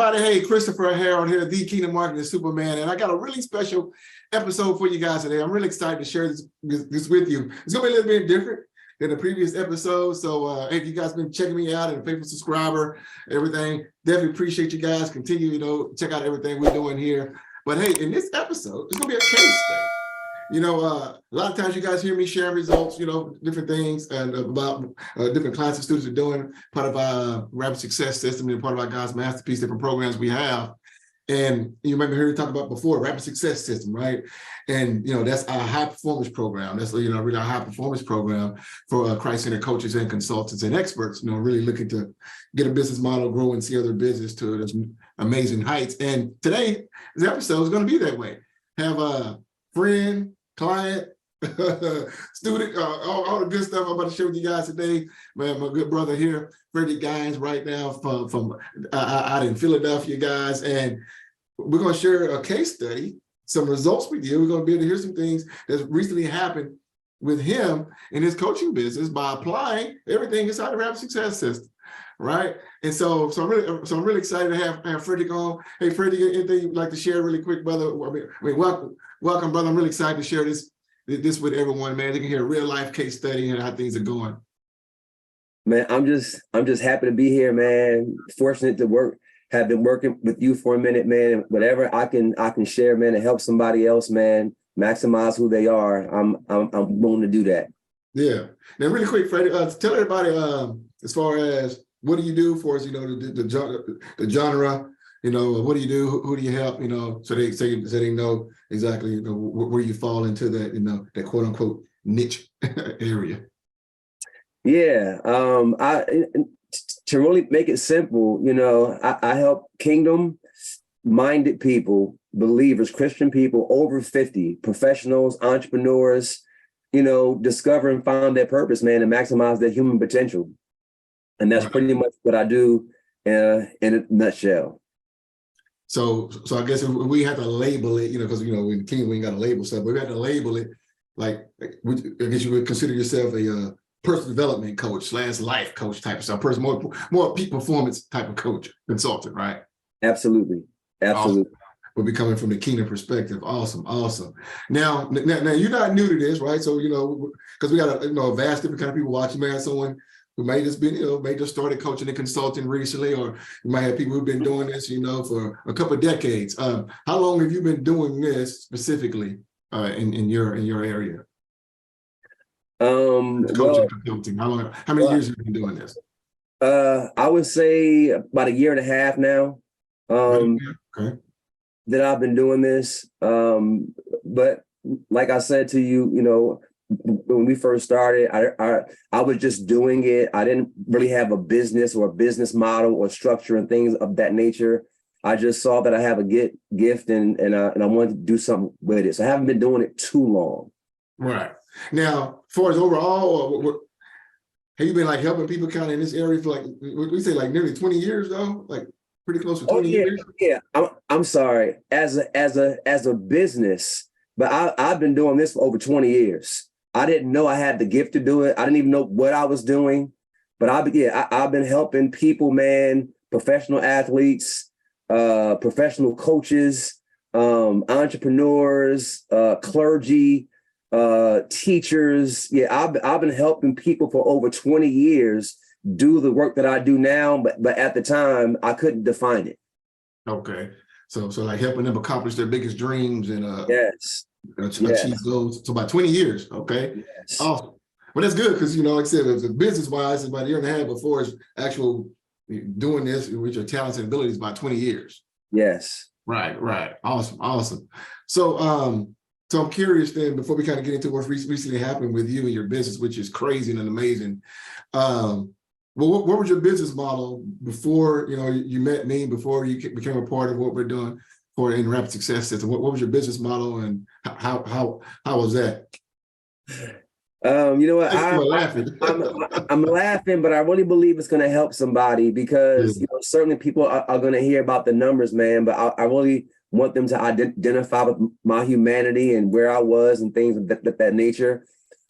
everybody. Hey, Christopher Harold here, the Kingdom Marketing Superman, and I got a really special episode for you guys today. I'm really excited to share this with you. It's going to be a little bit different than the previous episode, so if you guys been checking me out and a faithful subscriber, everything, definitely appreciate you guys. Continue, check out everything we're doing here. But hey, in this episode, it's going to be a case study. A lot of times you guys hear me share results, different things and about different clients and students are doing, part of our Rapid Success System and part of our God's Masterpiece, different programs we have. And you might have heard me talk about before, Rapid Success System, right? And, that's our high performance program. That's, really our high performance program for Christ-centered coaches and consultants and experts, really looking to get a business model, grow and see other business to those amazing heights. And today, this episode is going to be that way. Have a friend, client, student, all the good stuff I'm about to share with you guys today. Man, my good brother here, Frederick right now from out in Philadelphia, guys. And we're going to share a case study, some results with you. We're going to be able to hear some things that's recently happened with him in his coaching business by applying everything inside the Rapid Success System. Right. And so I'm really excited to have Frederick on. Hey, Frederick, anything you'd like to share really quick, brother? I mean, welcome, brother. I'm really excited to share this with everyone, man. They can hear a real life case study and how things are going. Man, I'm just happy to be here, man. Fortunate to have been working with you for a minute, man. Whatever I can share, man, to help somebody else, man, maximize who they are. I'm willing to do that. Yeah. Now, really quick, Freddie, tell everybody as far as what do you do for us, the genre, what do you do? Who do you help, so they know exactly, where you fall into that, that quote unquote niche area. Yeah. To really make it simple, I help kingdom-minded people, believers, Christian people over 50, professionals, entrepreneurs, discover and find their purpose, man, and maximize their human potential. And that's pretty much what I do in a nutshell. So I guess if we have to label it, because, in King, we ain't got to label stuff, but we have to label it like, I guess you would consider yourself a personal development coach / life coach type of stuff, more peak performance type of coach, consultant, right? Absolutely. Awesome. We'll be coming from the Kingdom perspective. Awesome. Now you're not new to this, right? So, because we got a vast different kind of people watching, man. Someone who may just been, may just started coaching and consulting recently, or you might have people who've been doing this, for a couple of decades. How long have you been doing this specifically in your area? Coaching and consulting. How many years have you been doing this? I would say about a year and a half now. Okay. That I've been doing this. But like I said to you, when we first started, I was just doing it. I didn't really have a business or a business model or structure and things of that nature. I just saw that I have a gift and I wanted to do something with it. So I haven't been doing it too long. Right. Now, as far as overall, have you been helping people kind of in this area for we say nearly 20 years though? Pretty close to 20 years? Yeah. I'm sorry. As a business, but I've been doing this for over 20 years. I didn't know I had the gift to do it. I didn't even know what I was doing, but I've been helping people, man, professional athletes, professional coaches, entrepreneurs, clergy, teachers. Yeah, I've been helping people for over 20 years do the work that I do now, but at the time I couldn't define it. Okay. So helping them accomplish their biggest dreams and yes. Achieve goals. So about 20 years. Okay. Yes. Awesome. Well, that's good because, like I said, as a business-wise, it's about a year and a half before it's actual doing this with your talents and abilities, about 20 years. Yes. Right. Awesome. So I'm curious then, before we kind of get into what's recently happened with you and your business, which is crazy and amazing. Well, what was your business model before, you met me, before you became a part of what we're doing in Rapid Success System? What was your business model and how was that? You know what? I'm laughing, but I really believe it's going to help somebody because certainly people are going to hear about the numbers, man. But I really want them to identify with my humanity and where I was and things of that nature.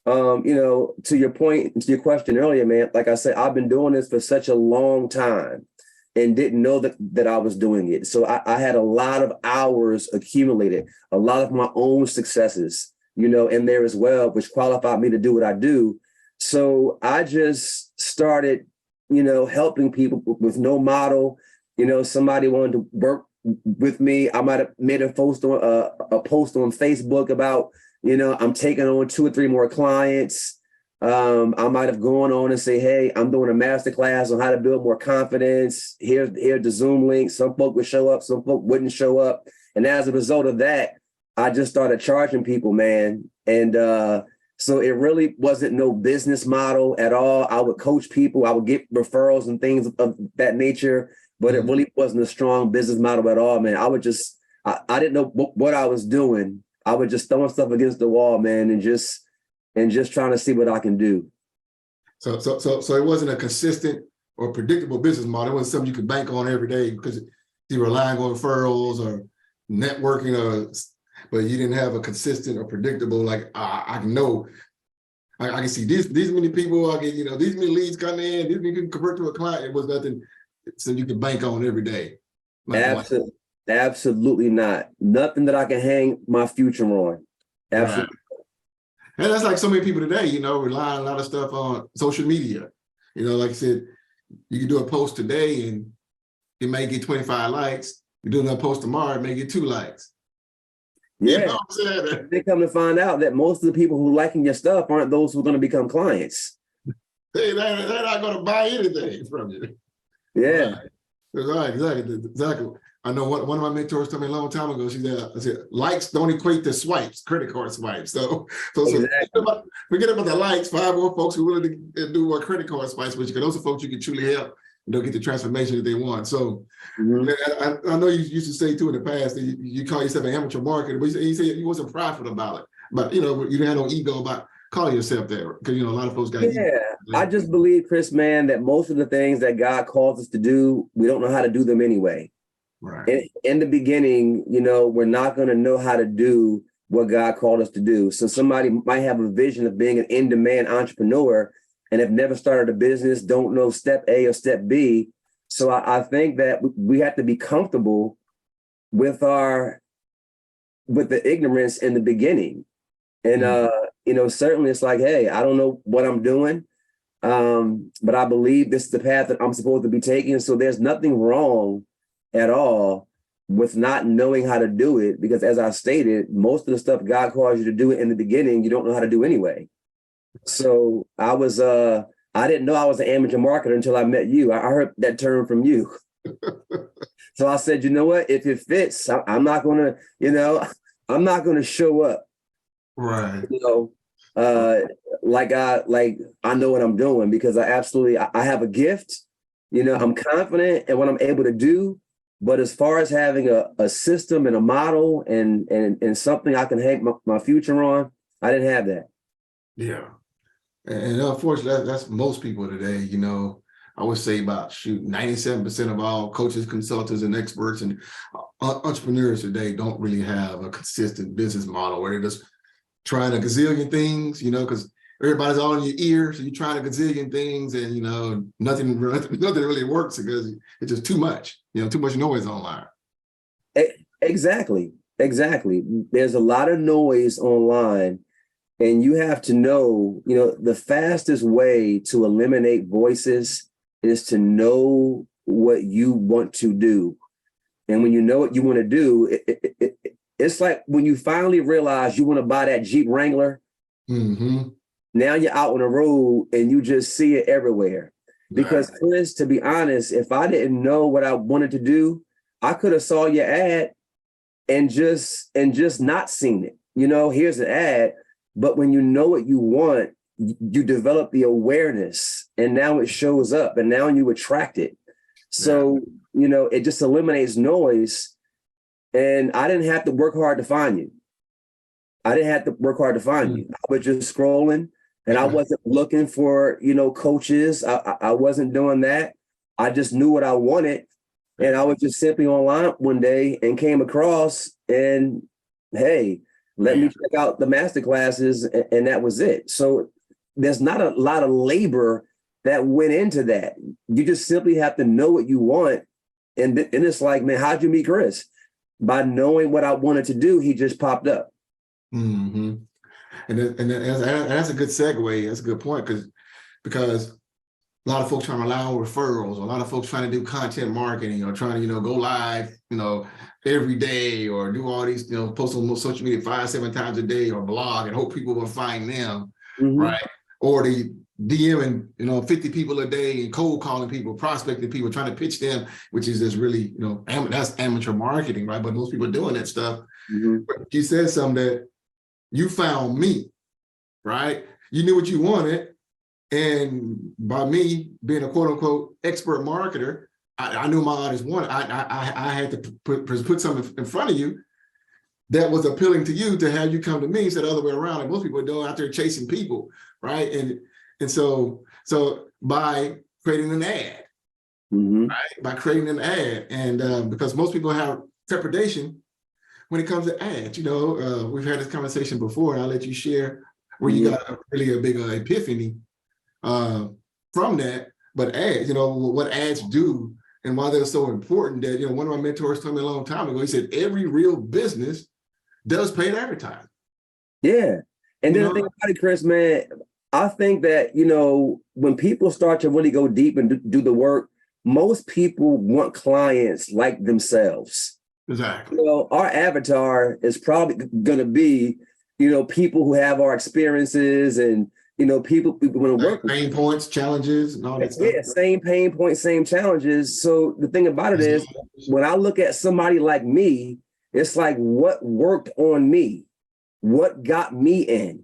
To your point, to your question earlier, man, like I said, I've been doing this for such a long time. and didn't know that I was doing it. So I had a lot of hours accumulated, a lot of my own successes, in there as well, which qualified me to do what I do. So I just started, helping people with no model. Somebody wanted to work with me. I might have made a post on Facebook about, I'm taking on 2 or 3 more clients. I might have gone on and say, hey, I'm doing a masterclass on how to build more confidence. Here's the Zoom link. Some folk would show up, some folk wouldn't show up. And as a result of that, I just started charging people, man. And so it really wasn't no business model at all. I would coach people. I would get referrals and things of that nature, but it really wasn't a strong business model at all, man. I didn't know what I was doing. I was just throwing stuff against the wall, man, and just trying to see what I can do. So it wasn't a consistent or predictable business model. It wasn't something you could bank on every day because you were relying on referrals or networking, but you didn't have a consistent or predictable, like, I know I can see these many people, I get, these many leads coming in, these many people convert to a client. It was nothing so you could bank on every day. Absolutely not. Nothing that I can hang my future on. Absolutely. Right. And that's like so many people today, rely on a lot of stuff on social media. Like I said, you can do a post today and it may get 25 likes. You do another post tomorrow, it may get 2 likes. Yeah. What I'm saying? They come to find out that most of the people who liking your stuff aren't those who are going to become clients. They're not going to buy anything from you. Yeah. Right. Exactly. I know one of my mentors told me a long time ago, she said, likes don't equate to swipes, credit card swipes. So exactly. forget about the likes, 5 more folks who are willing to do more credit card swipes, but those are folks you can truly help and they'll get the transformation that they want. So I know you used to say too in the past that you call yourself an amateur marketer, but you said you wasn't prideful about it. But you didn't have no ego about calling yourself that, because a lot of folks got ego. I just believe, Chris, man, that most of the things that God calls us to do, we don't know how to do them anyway. Right. In the beginning, we're not going to know how to do what God called us to do. So somebody might have a vision of being an in-demand entrepreneur and have never started a business, don't know step A or step B. So I think that we have to be comfortable with the ignorance in the beginning. And, certainly it's like, hey, I don't know what I'm doing, but I believe this is the path that I'm supposed to be taking. So there's nothing wrong at all with not knowing how to do it, because as I stated, most of the stuff God calls you to do in the beginning, you don't know how to do anyway. So I didn't know I was an amateur marketer until I met you. I heard that term from you. So I said, you know what, if it fits, I'm not going to show up. Right. Like I know what I'm doing, because I have a gift, I'm confident in what I'm able to do. But as far as having a system and a model and something I can hang my future on, I didn't have that. Yeah. And unfortunately, that's most people today. I would say about 97% of all coaches, consultants, and experts and entrepreneurs today don't really have a consistent business model where they're just trying a gazillion things, because everybody's all in your ear. So you're trying a gazillion things and, nothing really works because it's just too much, too much noise online. Exactly. There's a lot of noise online, and you have to know, the fastest way to eliminate voices is to know what you want to do. And when you know what you want to do, it's like when you finally realize you want to buy that Jeep Wrangler. Mm-hmm. Now you're out on the road and you just see it everywhere. Because Chris, to be honest, if I didn't know what I wanted to do, I could have saw your ad and just not seen it. Here's an ad, but when you know what you want, you develop the awareness, and now it shows up, and now you attract it. So, it just eliminates noise. And I didn't have to work hard to find you. I was just scrolling, and I wasn't looking for, coaches. I wasn't doing that. I just knew what I wanted. And I was just simply online one day and came across, and hey, let me check out the master classes. And that was it. So there's not a lot of labor that went into that. You just simply have to know what you want And it's like, man, how'd you meet Chris? By knowing what I wanted to do, he just popped up. Mm-hmm. And that's a good segue. That's a good point because a lot of folks trying to rely on referrals. A lot of folks trying to do content marketing or trying to, go live, every day or do all these, post on social media 5-7 times a day or blog and hope people will find them, right? Or the DMing, 50 people a day and cold calling people, prospecting people, trying to pitch them, which is just really, that's amateur marketing, right? But most people are doing that stuff. But you said something that you found me, right? You knew what you wanted. And by me being a quote unquote expert marketer, I knew my audience wanted. I had to put something in front of you that was appealing to you to have you come to me instead of the other way around, like most people are doing out there chasing people, right? And so by creating an ad, right? By creating an ad, and because most people have trepidation when it comes to ads, we've had this conversation before, and I'll let you share where you got really a big epiphany from that. But ads, what ads do and why they're so important that, one of my mentors told me a long time ago, he said, every real business does paid advertising. Yeah. And then the thing about it, Chris, man, I think that, when people start to really go deep and do the work, most people want clients like themselves. Exactly. Our avatar is probably going to be, people who have our experiences and, people want to work with. Pain points, challenges, and all that stuff. Yeah, same pain points, same challenges. So the thing about it is, when I look at somebody like me, it's like, what worked on me? What got me in?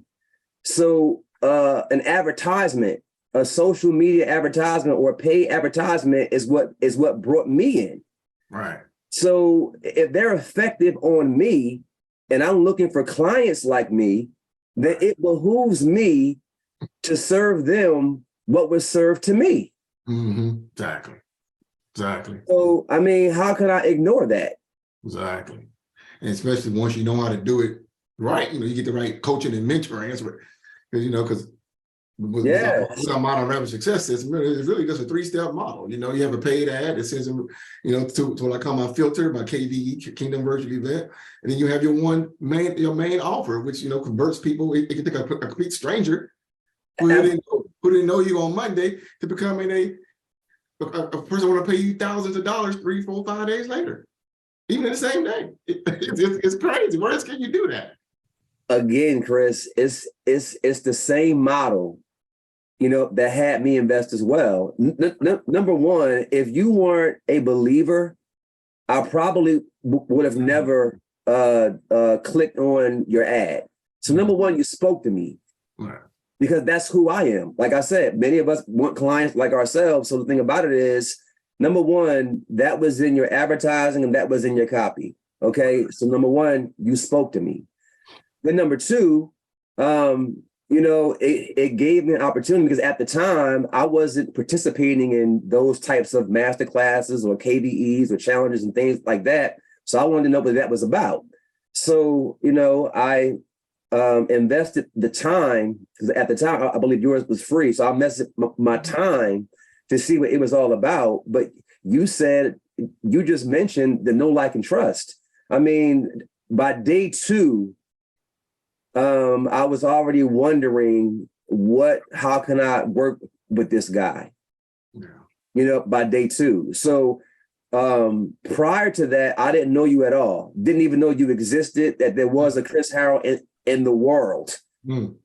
So an advertisement, a social media advertisement or paid advertisement is what brought me in. Right. So if they're effective on me and I'm looking for clients like me, then it behooves me to serve them what was served to me. Exactly. So, I mean, how can I ignore that? Exactly. And especially once you know how to do it right, you get the right coaching and mentoring. That's what, because with our modern rapid success system, it's really just a 3-step model. You have a paid ad that sends them, to what I call my filter, my KVE, Kingdom Virtual Event. And then you have your main offer, which, converts people. It can take a complete stranger who didn't know you on Monday to becoming a person want to pay you thousands of dollars 3, 4, 5 days later, even in the same day. It's crazy. Where else can you do that? Again, Chris, it's the same model, that had me invest as well. Number one, if you weren't a believer, I probably would have never clicked on your ad. So number one, you spoke to me. Right. Because that's who I am. Like I said, many of us want clients like ourselves. So the thing about it is, number one, that was in your advertising and that was in your copy. Okay. So number one, you spoke to me. Then number two, it gave me an opportunity because at the time I wasn't participating in those types of master classes or KVEs or challenges and things like that. So I wanted to know what that was about. So, I invested the time, because at the time, I believe yours was free. So I invested my time to see what it was all about. But you just mentioned the know, like, and trust. I mean, by day 2, I was already wondering how can I work with this guy? Yeah. By day 2. So prior to that, I didn't know you at all. Didn't even know you existed, that there was a Chris Harrell in the world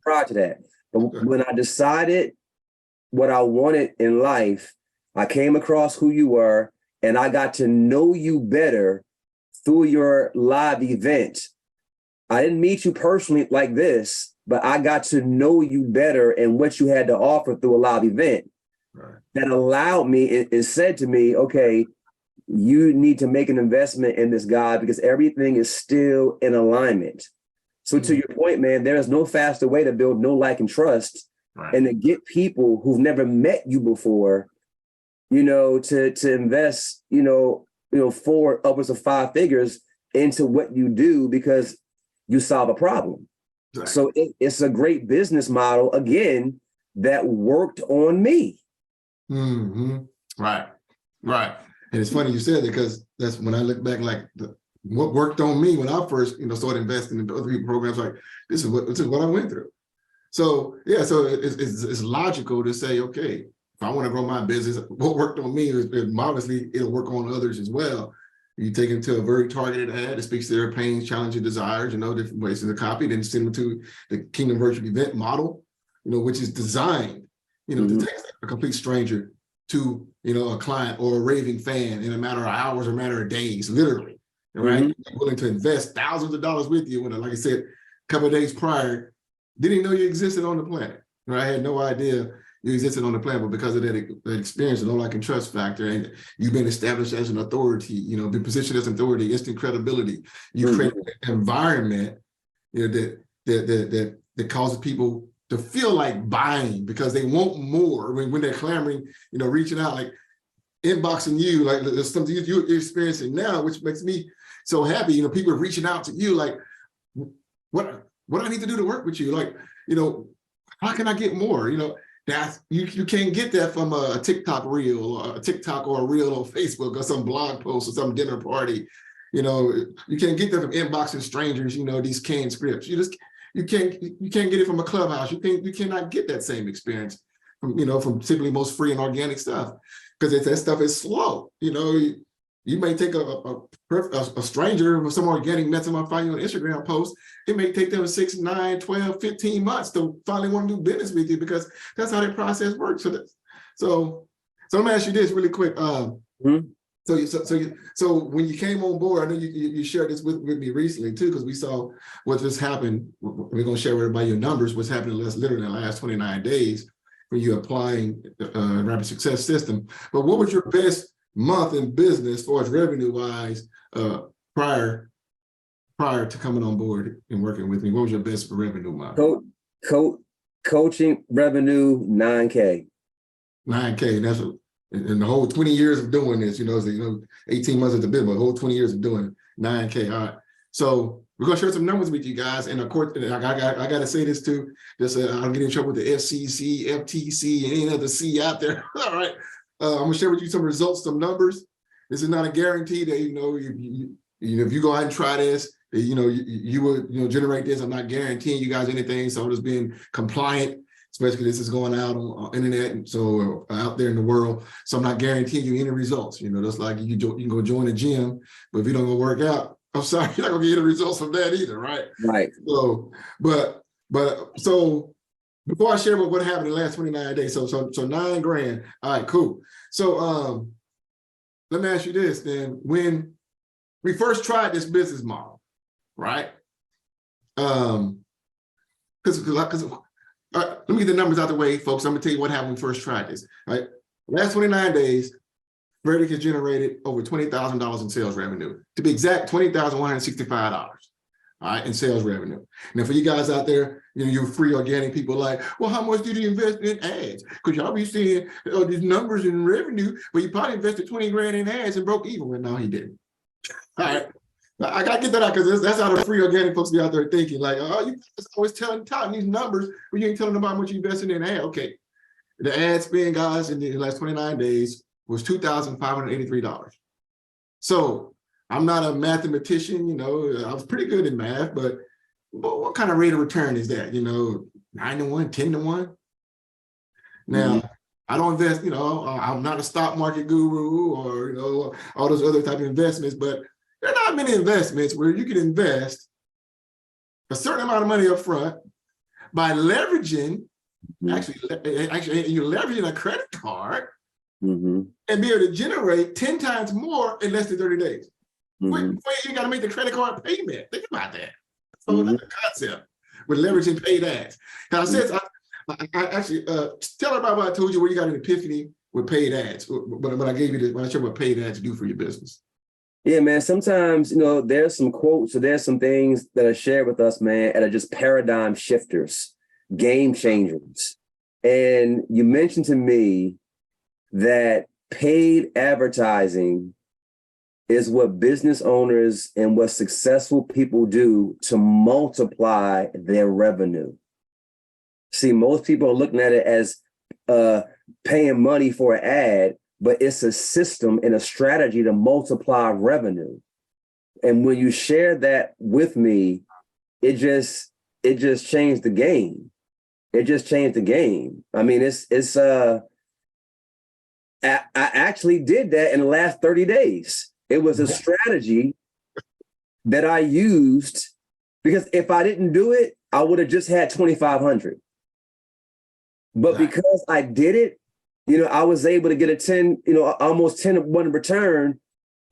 prior to that. But when I decided what I wanted in life, I came across who you were and I got to know you better through your live event. I didn't meet you personally like this, but I got to know you better and what you had to offer through a live event. Right. That allowed me and said to me, okay, you need to make an investment in this guy because everything is still in alignment. So to your point, man, there is no faster way to build know, like, and trust, right, and to get people who've never met you before, to invest, 4 upwards of 5 figures into what you do because you solve a problem. Right. So it's a great business model, again, that worked on me. Right. And it's funny you said that, because that's when I look back, like what worked on me when I first, started investing in other people programs. Like this is what I went through. So yeah, so it's logical to say, okay, if I want to grow my business, what worked on me is obviously it'll work on others as well. You take them to a very targeted ad that speaks to their pains, challenges, desires, different ways to copy, then send them to the Kingdom Virtual Event model, which is designed, to take a complete stranger to, a client or a raving fan in a matter of hours or a matter of days, literally, right? Willing to invest thousands of dollars with you when, like I said, a couple of days prior, didn't even know you existed on the planet, right? I had no idea you existed on the planet, but because of that experience, the know, like, and trust factor, and you've been established as an authority, been positioned as an authority, instant credibility. You create an environment, that causes people to feel like buying because they want more. When they're clamoring, reaching out, like inboxing you, like there's something you're experiencing now, which makes me so happy. People are reaching out to you, like, what I need to do to work with you, like, how can I get more? That's you can't get that from a TikTok reel or a TikTok or a reel on Facebook or some blog post or some dinner party. You can't get that from inboxing strangers, these canned scripts. You can't get it from a clubhouse. You cannot get that same experience from simply most free and organic stuff, because that stuff is slow. You may take a stranger with some organic method I find you on Instagram post. It may take them 6, 9, 12, 15 months to finally want to do business with you, because that's how that process works. So let me ask you this really quick. So when you came on board, I know you shared this with me recently too, because we saw what just happened. We're going to share with everybody your numbers, what's happening literally in the last 29 days when you're applying Rapid Success System. But what was your best month in business as far as revenue wise prior to coming on board and working with me? What was your best revenue month? Coaching revenue, 9K. 9K. That's in the whole 20 years of doing this, 18 months at the business, but the whole 20 years of doing it, 9K. All right. So we're gonna share some numbers with you guys, and of course, I gotta say this too. Just I'm getting in trouble with the FCC, FTC, and any other C out there. All right. I'm gonna share with you some results, some numbers. This is not a guarantee that if you go out and try this, you will generate this. I'm not guaranteeing you guys anything. So I'm just being compliant, especially this is going out on internet and so out there in the world. So I'm not guaranteeing you any results. Just like you can go join a gym, but if you don't go work out, I'm sorry, you're not gonna get any results from that either, right? Right. So, so before I share what happened in the last 29 days, so $9 grand. All right, cool. So let me ask you this then. When we first tried this business model, right? Because let me get the numbers out the way, folks. I'm gonna tell you what happened when we first tried this. Right, last 29 days, Frederick has generated over $20,000 in sales revenue. To be exact, $20,165. All right, in sales revenue. Now, for you guys out there, you're free organic people like, well, how much did you invest in ads? Because y'all be seeing these numbers in revenue, but you probably invested 20 grand in ads and broke even. Well, no, he didn't. All right. I gotta get that out, because that's how the free organic folks be out there thinking, like, oh, you always telling these numbers, but you ain't telling them about how much you invested in ad. Okay. The ad spend, guys, in the last 29 days was $2,583. So I'm not a mathematician, I was pretty good in math, but what kind of rate of return is that? 9 to 1, 10 to 1. Now, I don't invest, I'm not a stock market guru or, all those other type of investments, but there are not many investments where you can invest a certain amount of money up front by leveraging, actually you're leveraging a credit card and be able to generate 10 times more in less than 30 days. You got to make the credit card payment. Think about that. So that's the concept with leveraging paid ads. Now, since I actually tell everybody what I told you, where you got an epiphany with paid ads. When I gave you this, when I showed what paid ads do for your business. Yeah, man. Sometimes, there's some quotes or there's some things that are shared with us, man, that are just paradigm shifters, game changers. And you mentioned to me that paid advertising is what business owners and what successful people do to multiply their revenue. See, most people are looking at it as paying money for an ad, but it's a system and a strategy to multiply revenue. And when you shared that with me, it just changed the game. It just changed the game. I mean, I actually did that in the last 30 days. It was a strategy that I used, because if I didn't do it, I would have just had 2,500. But because I did it, I was able to get a 10, almost 10-1 return,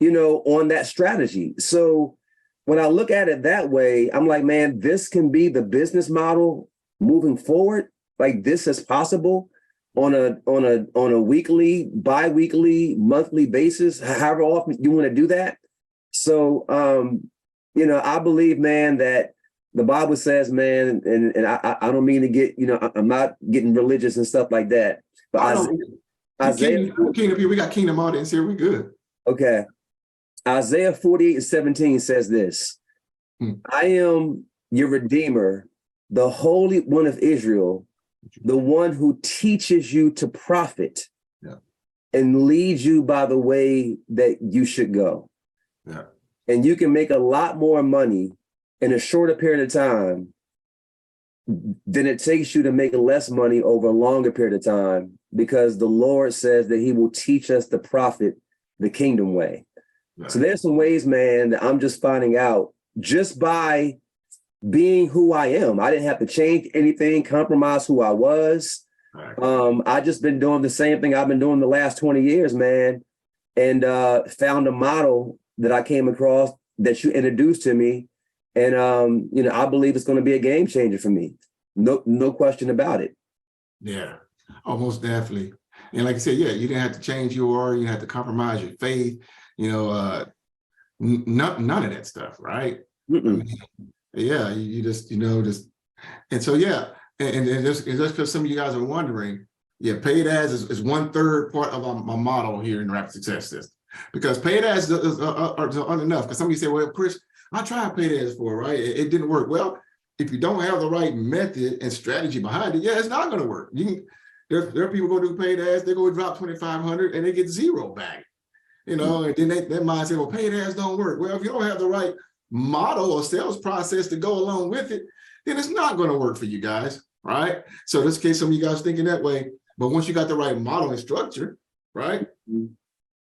on that strategy. So when I look at it that way, I'm like, man, this can be the business model moving forward. Like, this is possible on a weekly, bi-weekly, monthly basis, however often you want to do that. So, I believe, man, that the Bible says, man, and I don't mean to get, I'm not getting religious and stuff like that. But Isaiah, we got kingdom audience here. We good. Okay. Isaiah 48:17 says this: I am your Redeemer, the Holy One of Israel, the one who teaches you to profit and leads you by the way that you should go. Yeah. And you can make a lot more money in a shorter period of time than it takes you to make less money over a longer period of time, because the Lord says that he will teach us to profit the kingdom way. Right. So there's some ways, man, that I'm just finding out just by being who I am. I didn't have to change anything, compromise who I was. Right. I just been doing the same thing I've been doing the last 20 years, man, and found a model that I came across that you introduced to me. And, I believe it's going to be a game changer for me. No question about it. Yeah, almost definitely. And like I said, you didn't have to change you didn't have to compromise your faith, none of that stuff, right? I mean, you just, and so, and just because some of you guys are wondering, paid ads is 1/3 part of my model here in the Rapid Success System, because paid ads aren't enough. Because some of you say, well, Chris, I tried paid ads before, right? It didn't work. Well, if you don't have the right method and strategy behind it, it's not going to work. There are people go do paid ads, they go drop 2,500 and they get zero back, and then their mind say, well, paid ads don't work. Well, if you don't have the right model or sales process to go along with it, then it's not going to work for you guys, right? So in this case, some of you guys thinking that way, but once you got the right model and structure, right,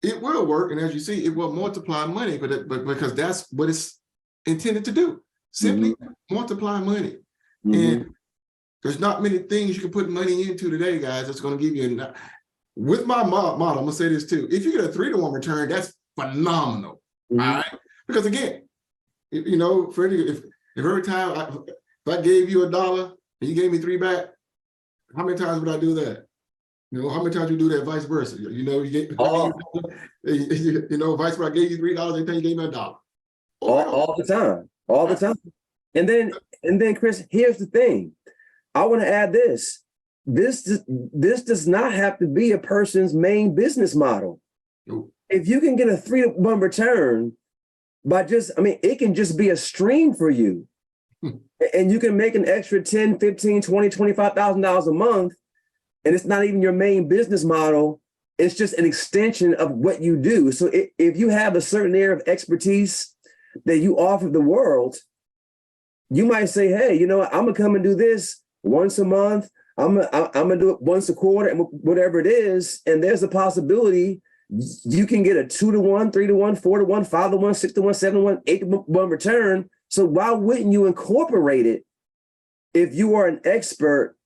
it will work. And as you see, it will multiply money, but because that's what it's intended to do, simply multiply money. And there's not many things you can put money into today, guys, that's going to give you with my model, I'm going to say this too. If you get a 3-to-1 return, that's phenomenal. All right. Because again, Freddie, if every time if I gave you $1 and you gave me 3 back, how many times would I do that? How many times you do that vice versa? You get vice versa, I gave you $3, every time you gave me $1. All the time. All the time. And then Chris, here's the thing. I want to add this. This does not have to be a person's main business model. Nope. If you can get a 3-to-1 return by it can just be a stream for you. And you can make an extra $10, $15, $20, $25,000 a month. And it's not even your main business model. It's just an extension of what you do. So if you have a certain area of expertise that you offer the world, you might say, hey, I'm gonna come and do this once a month. I'm gonna do it once a quarter, and whatever it is. And there's a possibility you can get a 2-to-1, 3-to-1, 4-to-1, 5-to-1, 6-to-1, 7-to-1, 8-to-1 return. So why wouldn't you incorporate it if you are an expert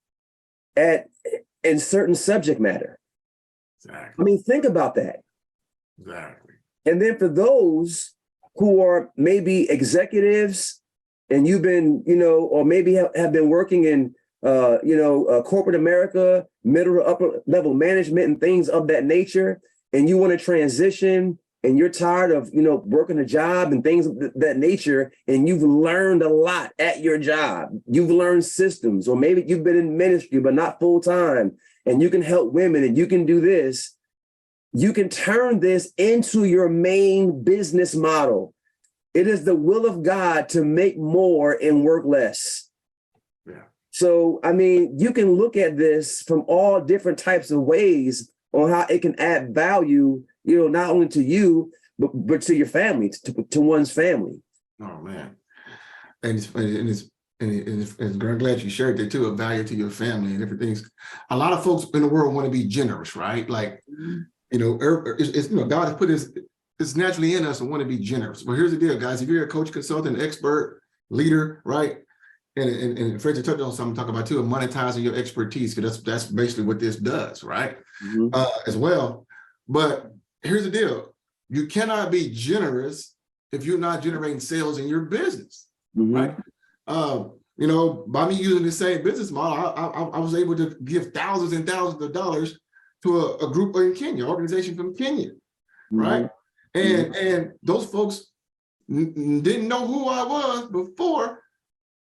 in certain subject matter? Exactly. I mean, think about that. Exactly. And then for those who are maybe executives and you've been, or maybe have been working in, corporate America, middle to upper level management and things of that nature, and you want to transition and you're tired of, working a job and things of that nature, and you've learned a lot at your job. You've learned systems, or maybe you've been in ministry, but not full time, and you can help women and you can do this. You can turn this into your main business model. It is the will of God to make more and work less. Yeah. So, I mean, you can look at this from all different types of ways, on how it can add value, not only to you, but to your family, to one's family. Oh man. And I'm glad you shared that too, a value to your family and different things. A lot of folks in the world want to be generous, right? Like, God has put it's naturally in us and want to be generous. But here's the deal, guys. If you're a coach, consultant, expert, leader, right? And Frederick touched on something, talk about too, monetizing your expertise, because that's basically what this does, right? As well. But here's the deal. You cannot be generous if you're not generating sales in your business, right? By me using the same business model, I was able to give thousands and thousands of dollars to a group in Kenya, organization from Kenya, right? And those folks didn't know who I was before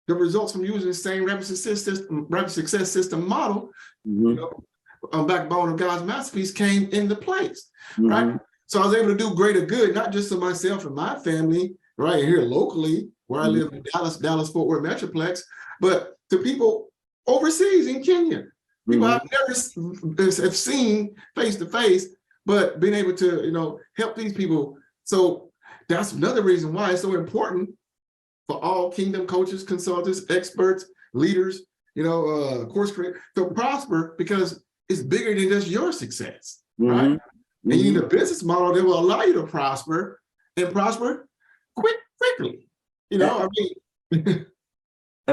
the results from using the same rapid success system model, backbone of God's masterpiece came into place, right? So I was able to do greater good, not just to myself and my family, right here locally, where I live in Dallas-Fort Worth Metroplex, but to people overseas in Kenya, people I've never have seen face to face, but been able to, help these people. So that's another reason why it's so important for all kingdom coaches, consultants, experts, leaders, course creators to prosper, because it's bigger than just your success, right? And you need a business model that will allow you to prosper and prosper quickly. I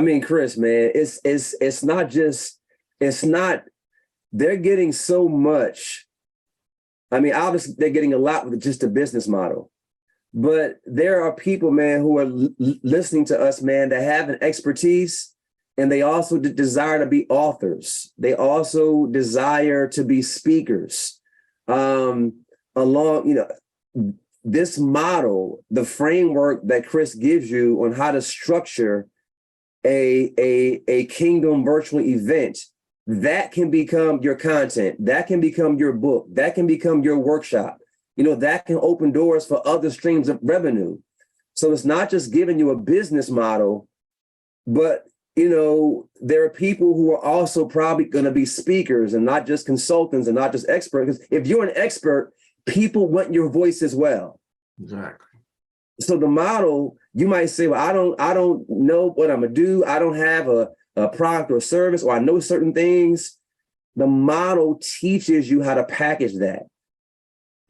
mean, Chris, man, it's not, they're getting so much. I mean, obviously they're getting a lot with just a business model, but there are people, man, who are listening to us, man, that have an expertise, and they also desire to be authors. They also desire to be speakers. This model, the framework that Chris gives you on how to structure a kingdom virtual event, that can become your content, that can become your book, that can become your workshop, that can open doors for other streams of revenue. So it's not just giving you a business model, but there are people who are also probably going to be speakers and not just consultants and not just experts. Because if you're an expert, people want your voice as well. Exactly. So the model, you might say, well, I don't know what I'm gonna do. I don't have a product or service, or I know certain things. The model teaches you how to package that.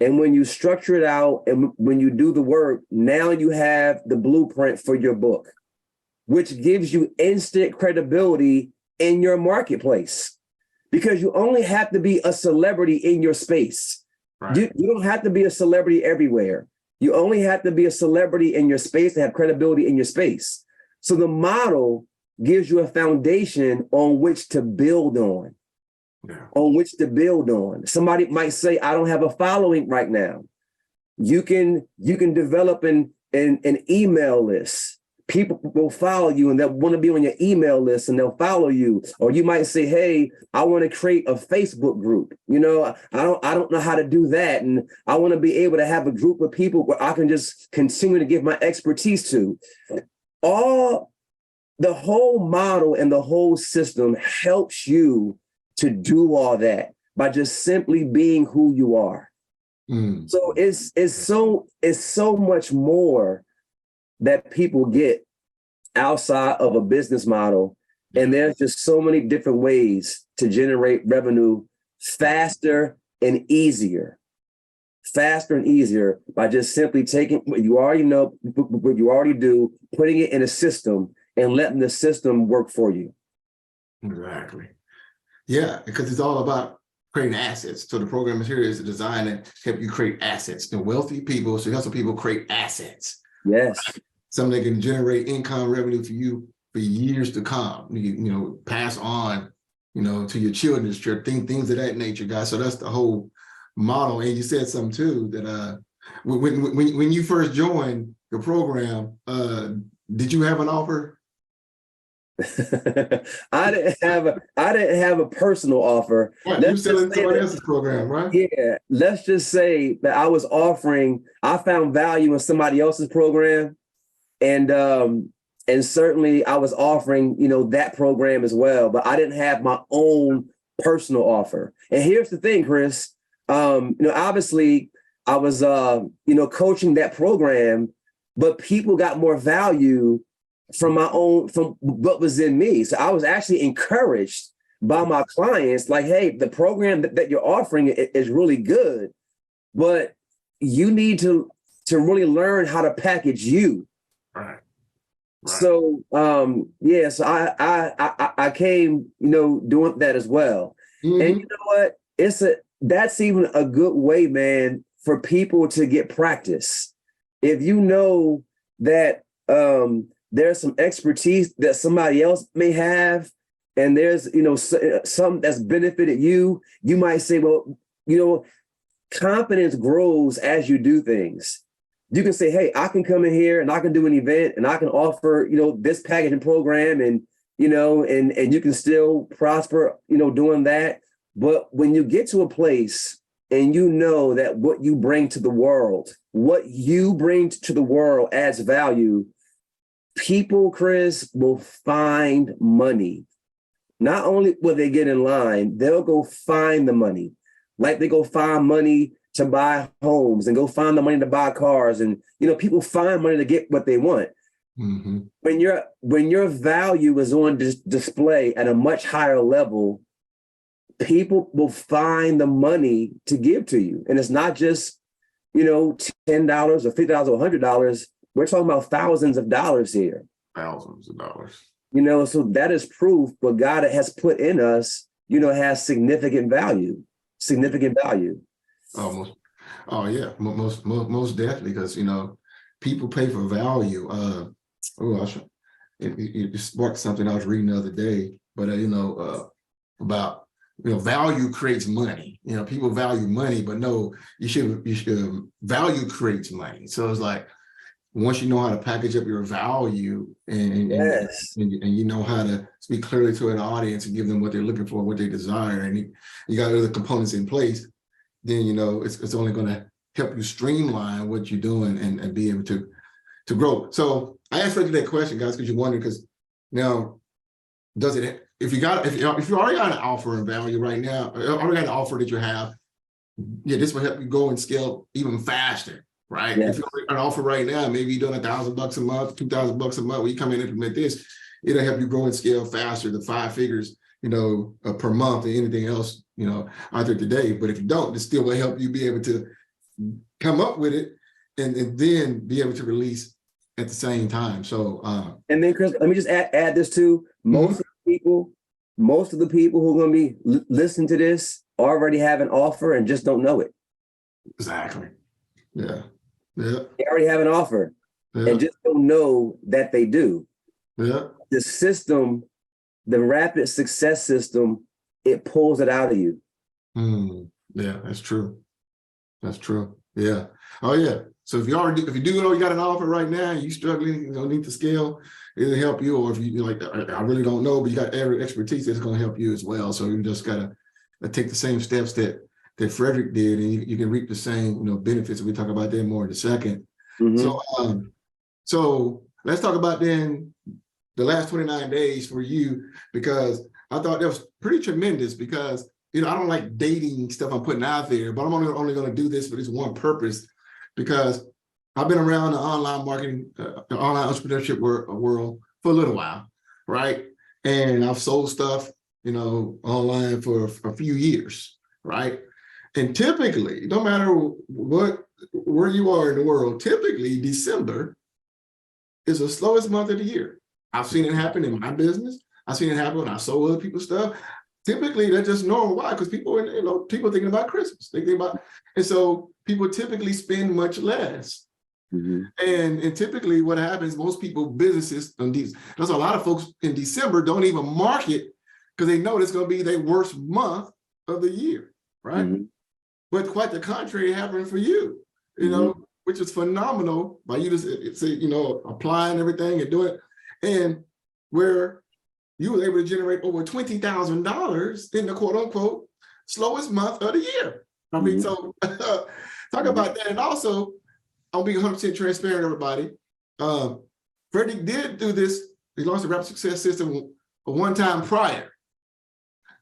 And when you structure it out and when you do the work, now you have the blueprint for your book, which gives you instant credibility in your marketplace, because you only have to be a celebrity in your space. Right. You don't have to be a celebrity everywhere. You only have to be a celebrity in your space to have credibility in your space. So the model gives you a foundation on which to build on, Somebody might say, I don't have a following right now. You can develop an email list. People will follow you and they'll want to be on your email list and they'll follow you. Or you might say, hey, I want to create a Facebook group. I don't know how to do that. And I want to be able to have a group of people where I can just continue to give my expertise to. The whole model and the whole system helps you to do all that by just simply being who you are. So it's so much more that people get outside of a business model. And there's just so many different ways to generate revenue faster and easier by just simply taking what you already know, what you already do, putting it in a system and letting the system work for you. Exactly. Yeah, because it's all about creating assets. So the program here is designed to help you create assets. And wealthy people, so help people create assets. Yes. Something that can generate income revenue for you for years to come. Pass on, to your children's children, things of that nature, guys. So that's the whole model. And you said something too, that when you first joined the program, did you have an offer? I didn't have a personal offer. What, you selling somebody else's program, right? Yeah, let's just say that I found value in somebody else's program, and certainly I was offering, that program as well, but I didn't have my own personal offer. And here's the thing, Chris, Obviously I was, coaching that program, but people got more value from what was in me. So I was actually encouraged by my clients, like, hey, the program that you're offering is really good, but you need to really learn how to package you. Right. So so I came, doing that as well. Mm-hmm. And you know what? That's even a good way, man, for people to get practice. If you know that there's some expertise that somebody else may have, and there's something that's benefited you, you might say, well, confidence grows as you do things. You can say, hey, I can come in here and I can do an event and I can offer, this packaging program, and and you can still prosper, doing that. But when you get to a place and you know that what you bring to the world adds value, people, Chris, will find money. Not only will they get in line, they'll go find the money. Like they go find money to buy homes and go find the money to buy cars. And, people find money to get what they want. Mm-hmm. When your value is on display at a much higher level, people will find the money to give to you. And it's not just, $10 or $50 or $100. We're talking about thousands of dollars here. Thousands of dollars. So that is proof what God has put in us, has significant value. Almost. Oh yeah, most definitely, because people pay for value. It sparked something I was reading the other day, but about value creates money. People value money, but no, you should value creates money. So it's like, once you know how to package up your value and you know how to speak clearly to an audience and give them what they're looking for, what they desire, and you got other components in place, then it's only going to help you streamline what you're doing and be able to grow. So I asked Frederick that question, guys, because you're wondering, because now, does it, if you already got an offer and value right now, already got an offer that you have, this will help you go and scale even faster. Right. Yeah. If you're an offer right now, maybe you're doing $1,000 a month, $2,000 a month. When you come in and implement this, it'll help you grow and scale faster to 5 figures, per month, and anything else, out there today. But if you don't, it still will help you be able to come up with it and then be able to release at the same time. So, and then Chris, let me just add this too. Most of the people who are going to be listening to this already have an offer and just don't know it. Exactly. Yeah. Yeah. They already have an offer and just don't know that they do. Yeah. The system, the rapid success system, it pulls it out of you. Yeah, that's true. That's true. Yeah. Oh yeah. So if you do know you got an offer right now, and you struggling, you don't need to scale, it'll help you. Or if you like, I really don't know, but you got every expertise, it's going to help you as well. So you just gotta take the same steps that Frederick did, and you can reap the same, benefits. We talk about that more in a second. Mm-hmm. So let's talk about then the last 29 days for you, because I thought that was pretty tremendous, because, I don't like dating stuff I'm putting out there, but I'm only going to do this for this one purpose, because I've been around the online marketing, the online entrepreneurship world for a little while, right? And I've sold stuff, online for a few years, right? And typically, no matter where you are in the world, typically December is the slowest month of the year. I've seen it happen in my business. I've seen it happen when I sold other people's stuff. Typically, that's just normal. Why? Because people thinking about Christmas. And so people typically spend much less. Mm-hmm. And typically what happens, most people, businesses, there's a lot of folks in December don't even market because they know it's going to be their worst month of the year, right? Mm-hmm. But quite the contrary happened for you, which is phenomenal by you to say, applying everything and doing it. And where you were able to generate over $20,000 in the quote unquote slowest month of the year. I mean, so talk about that. And also, I'll be 100% transparent, everybody. Frederick did do this. He launched the Rapid Success System one time prior,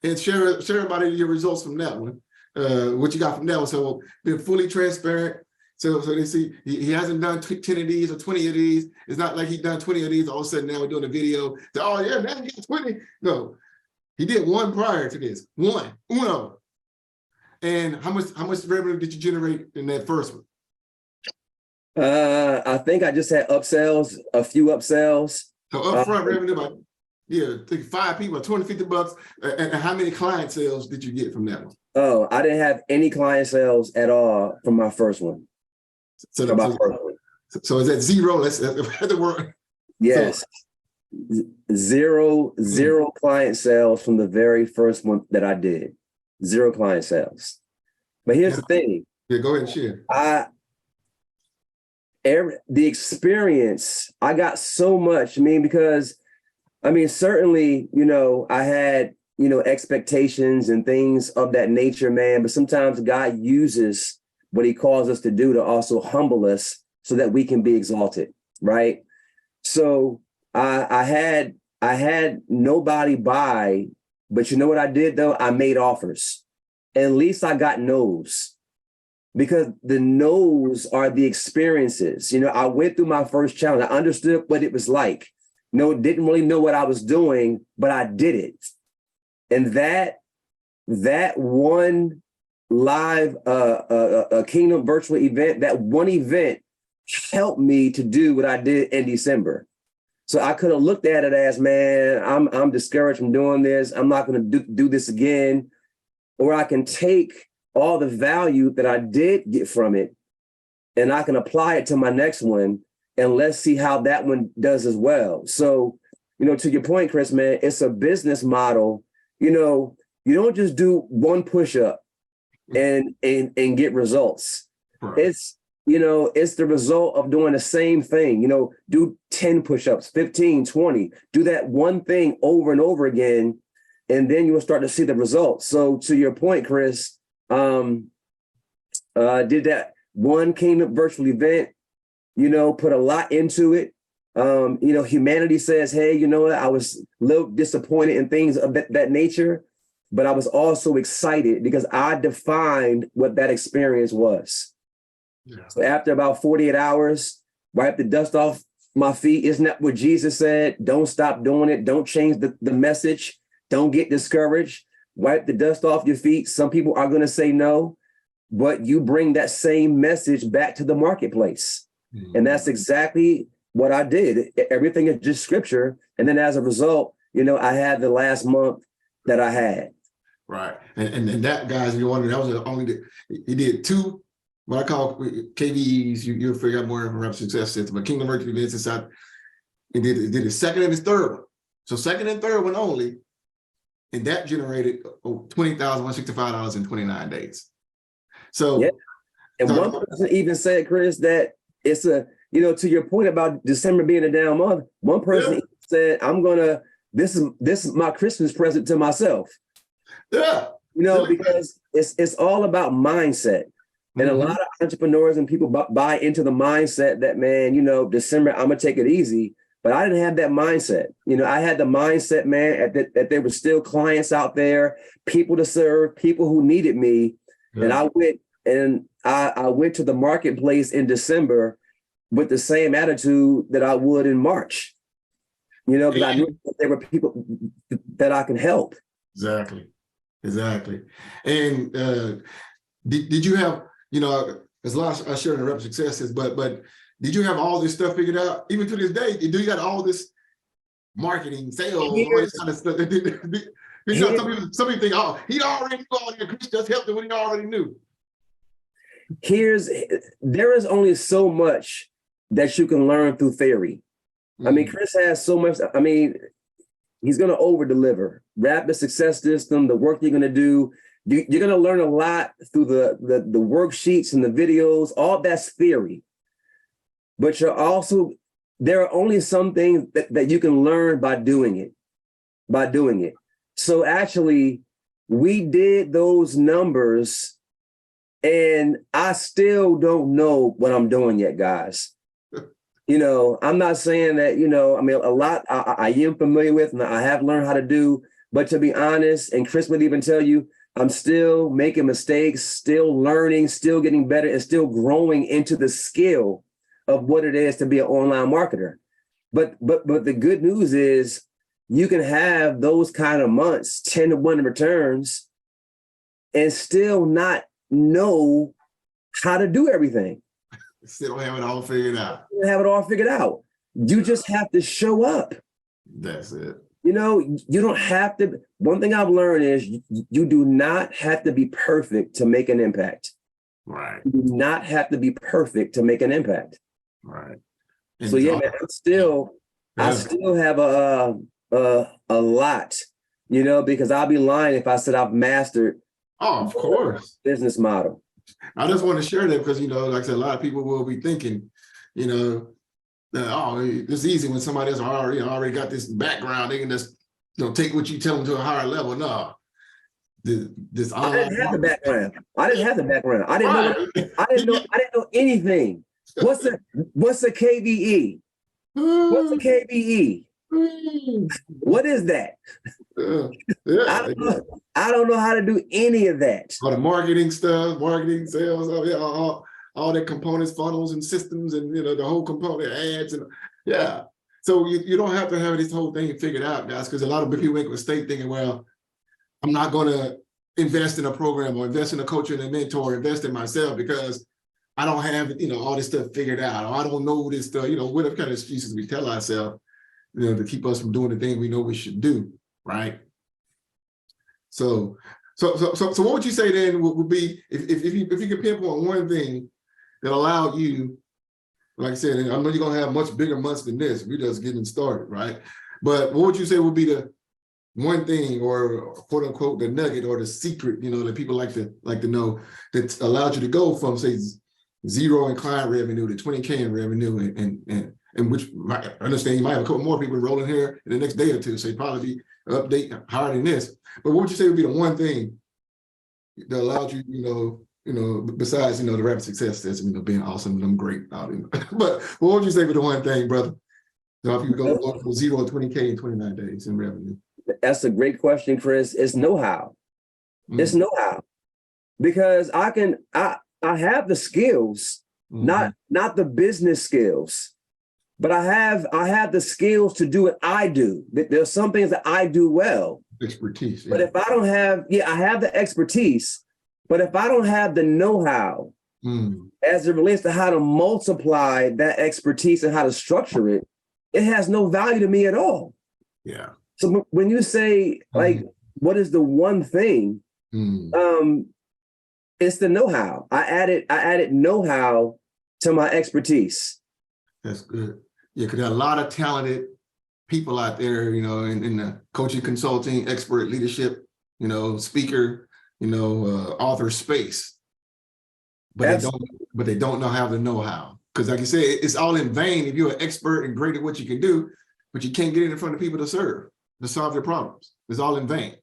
and share everybody your results from that one. what you got from that one. So been fully transparent. So they see he hasn't done 10 of these or 20 of these. It's not like he done 20 of these. All of a sudden now we're doing a video. So, oh yeah, now he got 20. No, he did one prior to this. Uno. And how much revenue did you generate in that first one? I think I just had upsells, a few upsells. So upfront revenue, about, I think 5 people, 20, $50. And how many client sales did you get from that one? Oh, I didn't have any client sales at all from my first one. So is that zero? That's the word. Yes. So, zero client sales from the very first one that I did. Zero client sales. But here's the thing. Yeah, go ahead and share. The experience, I got so much. Because certainly, I had, expectations and things of that nature, man. But sometimes God uses what he calls us to do to also humble us so that we can be exalted, right? So I had nobody buy, but you know what I did though? I made offers. At least I got no's, because the no's are the experiences. I went through my first challenge. I understood what it was like. Didn't really know what I was doing, but I did it. And that one live a Kingdom virtual event, that one event helped me to do what I did in December. So I could have looked at it as, man, I'm discouraged from doing this. I'm not going to do this again. Or I can take all the value that I did get from it and I can apply it to my next one. And let's see how that one does as well. So, to your point, Chris, man, it's a business model. You don't just do one push-up and get results. Right. It's the result of doing the same thing. Do 10 push-ups, 15, 20, do that one thing over and over again, and then you'll start to see the results. So to your point, Chris, did that one Kingdom virtual event, put a lot into it. Humanity says, hey, what? I was a little disappointed in things of that nature, but I was also excited because I defined what that experience was. Yeah. So after about 48 hours, wipe the dust off my feet. Isn't that what Jesus said? Don't stop doing it. Don't change the message. Don't get discouraged. Wipe the dust off your feet. Some people are going to say no, but you bring that same message back to the marketplace. Mm-hmm. And that's exactly what I did. Everything is just scripture. And then as a result, I had the last month that I had. Right. And that, guys, you're wondering, that was the only, he did 2, what I call KVEs. You'll figure out more in Rep Success System, but Kingdom Merchant Events inside. He did his second and his third one. So second and third one only. And that generated $20,165 in 29 days. So, yeah. And one person even said, Chris, that it's to your point about December being a down month, one person said, this is my Christmas present to myself. Yeah. Because it's all about mindset. And a lot of entrepreneurs and people buy into the mindset that, man, December, I'm going to take it easy. But I didn't have that mindset. I had the mindset, man, that there were still clients out there, people to serve, people who needed me. Yeah. And I went to the marketplace in December with the same attitude that I would in March. Because I knew that there were people that I can help. Exactly. And did you have, there's a lot I shared in Rep Successes, but did you have all this stuff figured out? Even to this day, do you got all this marketing, sales, all this kind of stuff? Some people think, oh, he already knew all that. Chris just helped him when he already knew. There is only so much that you can learn through theory. Mm-hmm. Chris has so much. He's going to over deliver. Rapid Success System, the work you're going to do. You're going to learn a lot through the worksheets and the videos. All that's theory. But there are only some things that you can learn by doing it. So actually, we did those numbers and I still don't know what I'm doing yet, guys. I'm not saying that, a lot I am familiar with and I have learned how to do, but to be honest, and Chris would even tell you, I'm still making mistakes, still learning, still getting better, and still growing into the skill of what it is to be an online marketer. But the good news is you can have those kind of months, 10-to-1 returns, and still not know how to do everything. Still don't have it all figured out. You don't have it all figured out. You just have to show up. That's it. You know, you don't have to. One thing I've learned is you do not have to be perfect to make an impact. Right. You do not have to be perfect to make an impact. Right. So yeah, man, I still have a lot, you know, because I'll be lying if I said I've mastered. Oh, of course. Business model. I just want to share that because, you know, like I said, a lot of people will be thinking, you know, that, oh, it's easy when somebody else already got this background, they can just, you know, take what you tell them to a higher level. No, this I didn't have the background. I didn't know anything. What's a KVE? What's a KVE? What is that? Yeah. I don't know how to do any of that. All the marketing stuff, marketing, sales, all the components, funnels, and systems, and, you know, the whole component ads, and yeah. So you don't have to have this whole thing figured out, guys, because a lot of people make a mistake thinking, well, I'm not going to invest in a program or invest in a coach and a mentor, invest in myself because I don't have, you know, all this stuff figured out, or I don't know this stuff, you know, whatever kind of excuses we tell ourselves, you know, to keep us from doing the thing we know we should do, right? So what would you say then would be if you could pinpoint one thing that allowed you, like I said, I know you're gonna have much bigger months than this. We're just getting started, right? But what would you say would be the one thing, or quote unquote the nugget or the secret, you know, that people like to know, that allowed you to go from, say, 0 in client revenue to 20K in revenue, and which I understand you might have a couple more people rolling here in the next day or two, so you probably be update higher than this. But what would you say would be the one thing that allowed you, you know, besides, you know, the rapid success that's, you know, being awesome and I'm great, but what would you say would be the one thing, brother, to help you go from 0 to 20K in 29 days in revenue? That's a great question, Chris. It's know-how. It's know-how, because I have the skills, not the business skills, but I have the skills to do what I do. There's some things that I do well. Expertise. Yeah. But if I don't have, I have the expertise, but if I don't have the know-how as it relates to how to multiply that expertise and how to structure it, it has no value to me at all. Yeah. So when you say, like, what is the one thing? It's the know-how. I added know-how to my expertise. That's good. Yeah, because there are a lot of talented people out there, you know, in the coaching, consulting, expert leadership, you know, speaker, you know, author space. But they don't know how to know how. Because like you say, it's all in vain if you're an expert and great at what you can do, but you can't get in front of people to solve their problems. It's all in vain.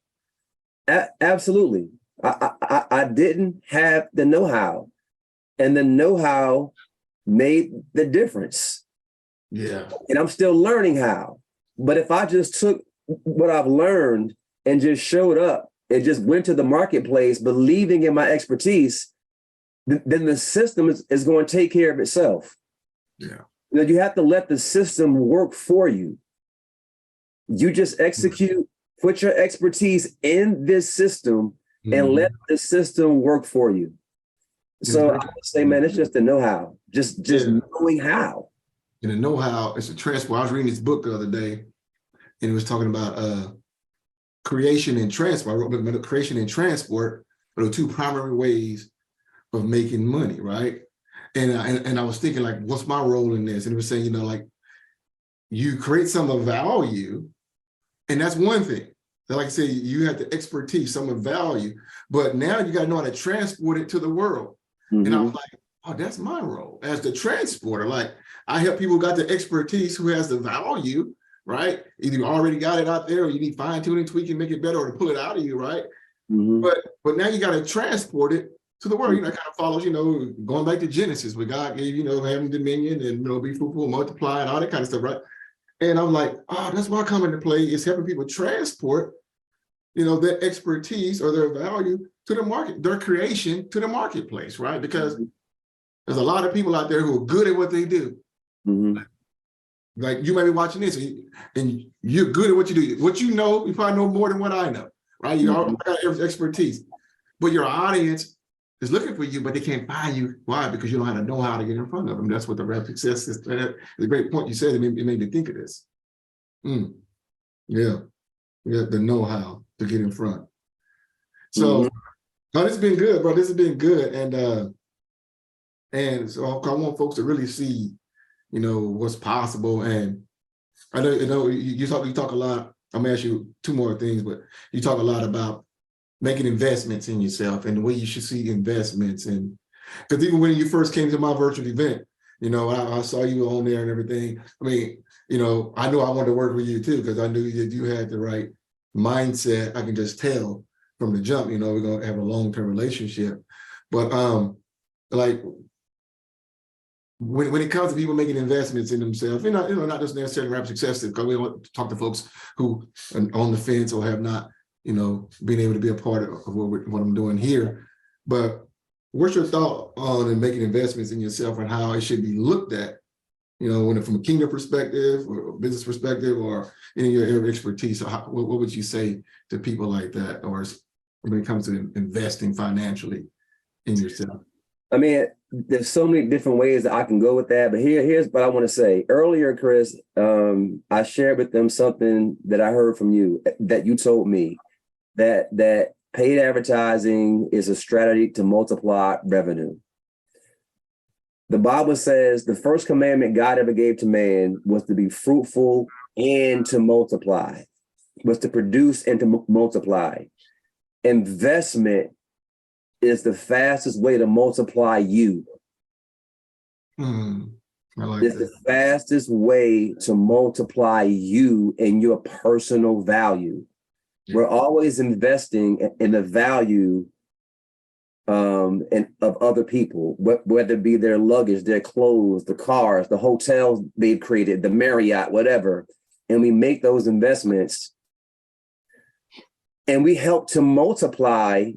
Absolutely. I didn't have the know-how, and the know-how made the difference. Yeah. And I'm still learning how. But if I just took what I've learned and just showed up and just went to the marketplace believing in my expertise, then the system is going to take care of itself. Yeah. You know, you have to let the system work for you. You just execute, put your expertise in this system and let the system work for you. So I would say, man, it's just the know-how, just knowing how. And the know-how, it's a transport. I was reading this book the other day, and it was talking about creation and transport. I wrote about creation and transport are the two primary ways of making money, right? And I was thinking, like, what's my role in this? And it was saying, you know, like, you create some of value, and that's one thing. So like I said, you have the expertise, some of value, but now you got to know how to transport it to the world. And I was like, oh, that's my role as the transporter. Like, I help people who got the expertise, who has the value, right? Either you already got it out there, or you need fine tuning, tweaking, make it better, or to pull it out of you, right? But now you got to transport it to the world. You know, it kind of follows, you know, going back to Genesis, where God gave, you know, having dominion and, you know, be fruitful, multiply, and all that kind of stuff, right? And I'm like, oh, that's why I come into play, is helping people transport their expertise or their value to the market, their creation to the marketplace, right? Because there's a lot of people out there who are good at what they do. Like you might be watching this and you're good at what you do. What you know, you probably know more than what I know, right? You all got expertise, but your audience is looking for you, but they can't find you. Why? Because you don't have to know how to get in front of them. That's what the rap success is. It's a great point you said. It made me think of this. Yeah, the know-how to get in front. So, this has been good, bro. This has been good, and so I want folks to really see, what's possible. And I know, you talk a lot. I'm gonna ask you two more things, but you talk a lot about making investments in yourself and the way you should see investments. And because even when you first came to my virtual event, I saw you on there and everything. I mean, I knew I wanted to work with you too, because I knew that you had the right mindset. I can just tell from the jump, we're gonna have a long-term relationship. But like when it comes to people making investments in themselves, not just necessarily rap success, because we want to talk to folks who are on the fence or have not, being able to be a part of what I'm doing here. But what's your thought on making investments in yourself and how it should be looked at, from a kingdom perspective or a business perspective or any of your area of expertise? So what would you say to people like that, or when it comes to investing financially in yourself? I mean, there's so many different ways that I can go with that, but here's what I want to say. Earlier, Chris, I shared with them something that I heard from you, that you told me, that paid advertising is a strategy to multiply revenue. The Bible says the first commandment God ever gave to man was to be fruitful and to multiply, was to produce and to multiply. Investment is the fastest way to multiply you. It's the fastest way to multiply you and your personal value. Yeah. We're always investing in the value of other people, whether it be their luggage, their clothes, the cars, the hotels they've created, the Marriott, whatever. And we make those investments and we help to multiply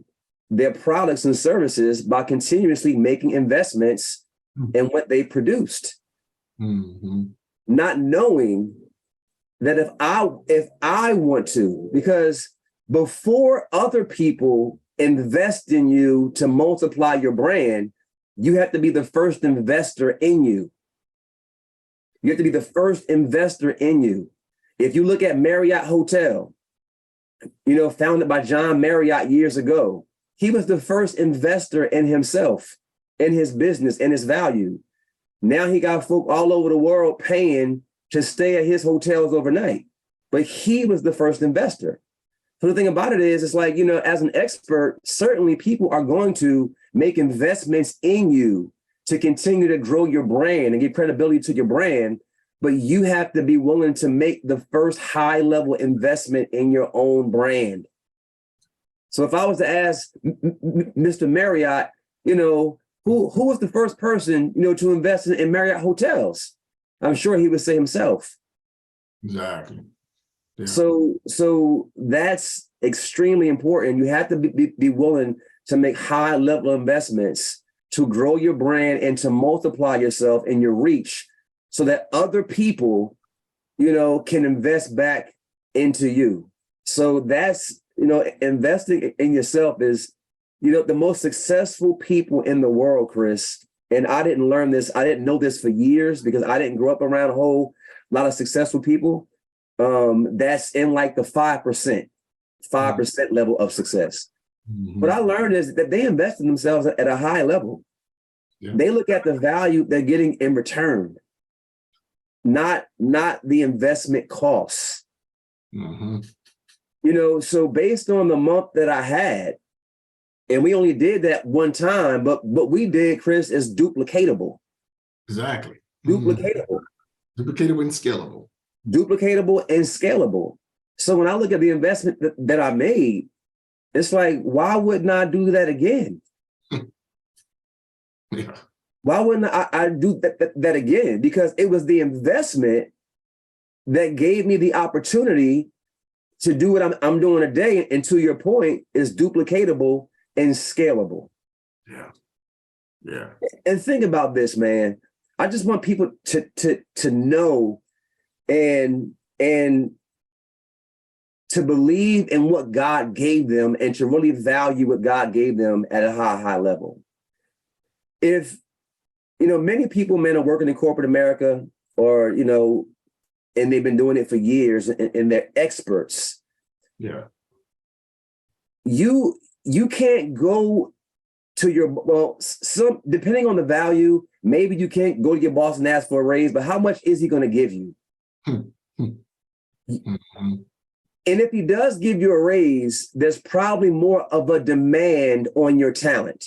their products and services by continuously making investments in what they produced. Not knowing that if I want to, because before other people invest in you to multiply your brand, you have to be the first investor in you. You have to be the first investor in you. If you look at Marriott Hotel, founded by John Marriott years ago, he was the first investor in himself, in his business, in his value. Now he got folk all over the world paying to stay at his hotels overnight, but he was the first investor. So the thing about it is, it's like, as an expert, certainly people are going to make investments in you to continue to grow your brand and give credibility to your brand, but you have to be willing to make the first high-level investment in your own brand. So if I was to ask Mr. Marriott, who was the first person, to invest in Marriott hotels? I'm sure he would say himself. Exactly. Yeah. So that's extremely important. You have to be willing to make high level investments to grow your brand and to multiply yourself and your reach so that other people, can invest back into you. So that's, investing in yourself is, the most successful people in the world, Chris. And I didn't learn this. I didn't know this for years because I didn't grow up around a whole lot of successful people. That's in like the 5% level of success. What I learned is that they invest in themselves at a high level. Yeah. They look at the value they're getting in return, not the investment costs. So based on the month that I had, and we only did that one time, but what we did, Chris, is duplicatable. Exactly. Duplicatable. Duplicatable and scalable. Duplicatable and scalable. So when I look at the investment that I made, it's like, why wouldn't I do that again? Yeah. Why wouldn't I do that again? Because it was the investment that gave me the opportunity to do what I'm doing today, and to your point, is duplicatable and scalable. Yeah. Yeah. And think about this, man. I just want people to know and to believe in what God gave them, and to really value what God gave them at a high level. If, many people, man, are working in corporate America, or, and they've been doing it for years, and they're experts. Yeah. You can't go to some, depending on the value, maybe you can't go to your boss and ask for a raise, but how much is he going to give you? Mm-hmm. And if he does give you a raise, there's probably more of a demand on your talent.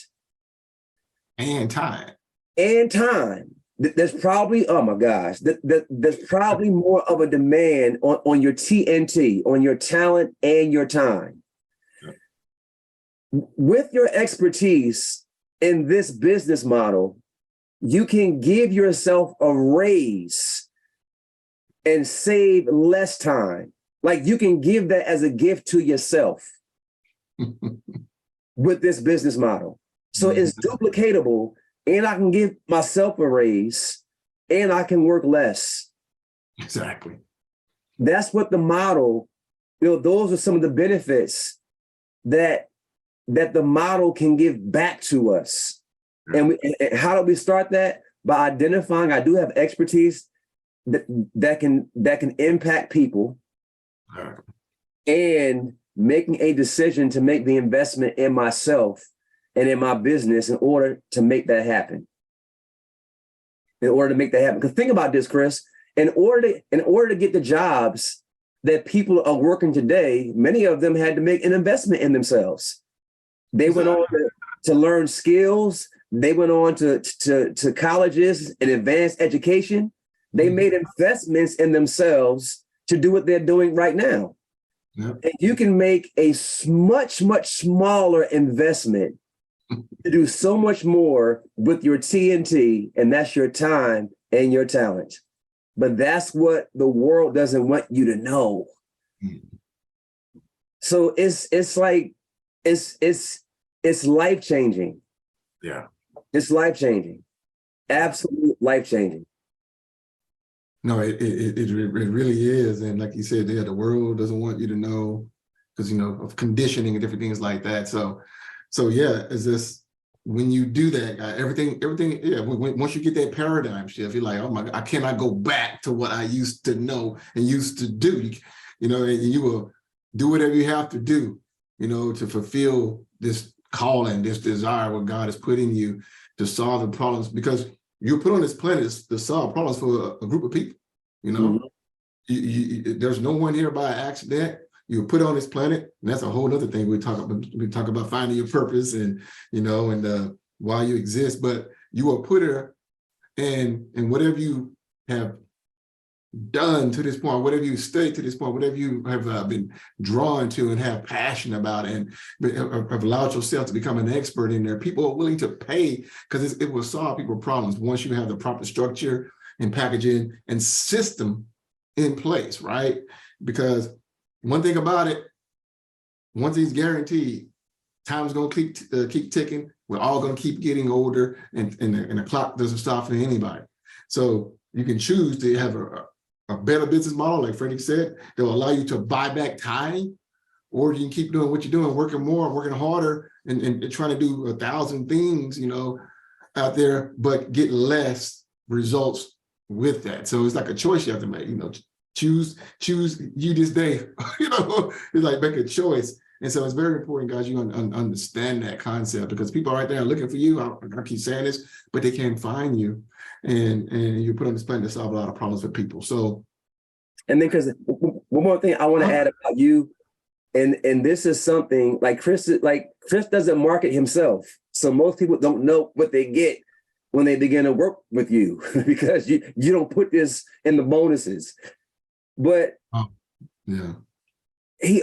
And time. There's probably, oh my gosh, there's probably more of a demand on your TNT, on your talent and your time. With your expertise in this business model, you can give yourself a raise and save less time. Like, you can give that as a gift to yourself with this business model. So it's duplicatable, and I can give myself a raise, and I can work less. Exactly. That's what the model, those are some of the benefits that the model can give back to us. And how do we start that? By identifying, I do have expertise that can impact people, and making a decision to make the investment in myself and in my business in order to make that happen. Because think about this, Chris. In order to get the jobs that people are working today, many of them had to make an investment in themselves. They went on to learn skills. They went on to colleges and advanced education. They made investments in themselves to do what they're doing right now. Yep. And you can make a much, much smaller investment to do so much more with your TNT, and that's your time and your talent. But that's what the world doesn't want you to know. So it's like, it's life-changing. Yeah. It's life-changing. Absolute life-changing. No, it really is. And like you said, the world doesn't want you to know, because, of conditioning and different things like that. So yeah, is this, when you do that, everything, yeah, once you get that paradigm shift, you're like, oh my God, I cannot go back to what I used to know and used to do, and you will do whatever you have to do, to fulfill this calling, this desire, what God has put in you to solve the problems, because you're put on this planet to solve problems for a group of people. There's no one here by accident. You were put on this planet, and that's a whole other thing. We talk about finding your purpose and why you exist. But you are put here, and whatever you have done to this point, whatever you studied to this point, whatever you have been drawn to and have passion about, and have allowed yourself to become an expert in there, people are willing to pay, because it will solve people's problems once you have the proper structure and packaging and system in place, right? Because one thing about it, one thing's guaranteed: time's gonna keep ticking. We're all gonna keep getting older, and the clock doesn't stop for anybody. So you can choose to have a better business model, like Frederick said, that will allow you to buy back time, or you can keep doing what you're doing, working more, working harder, and trying to do 1,000 things, out there, but get less results with that. So it's like a choice you have to make, choose you this day, it's like make a choice. And so it's very important, guys, you understand that concept, because people right there are looking for you. I keep saying this, but they can't find you. And you're put on this planet to solve a lot of problems for people. So, and then, because one more thing I want to add about you, and this is something like Chris doesn't market himself, so most people don't know what they get when they begin to work with you, because you don't put this in the bonuses. But yeah, he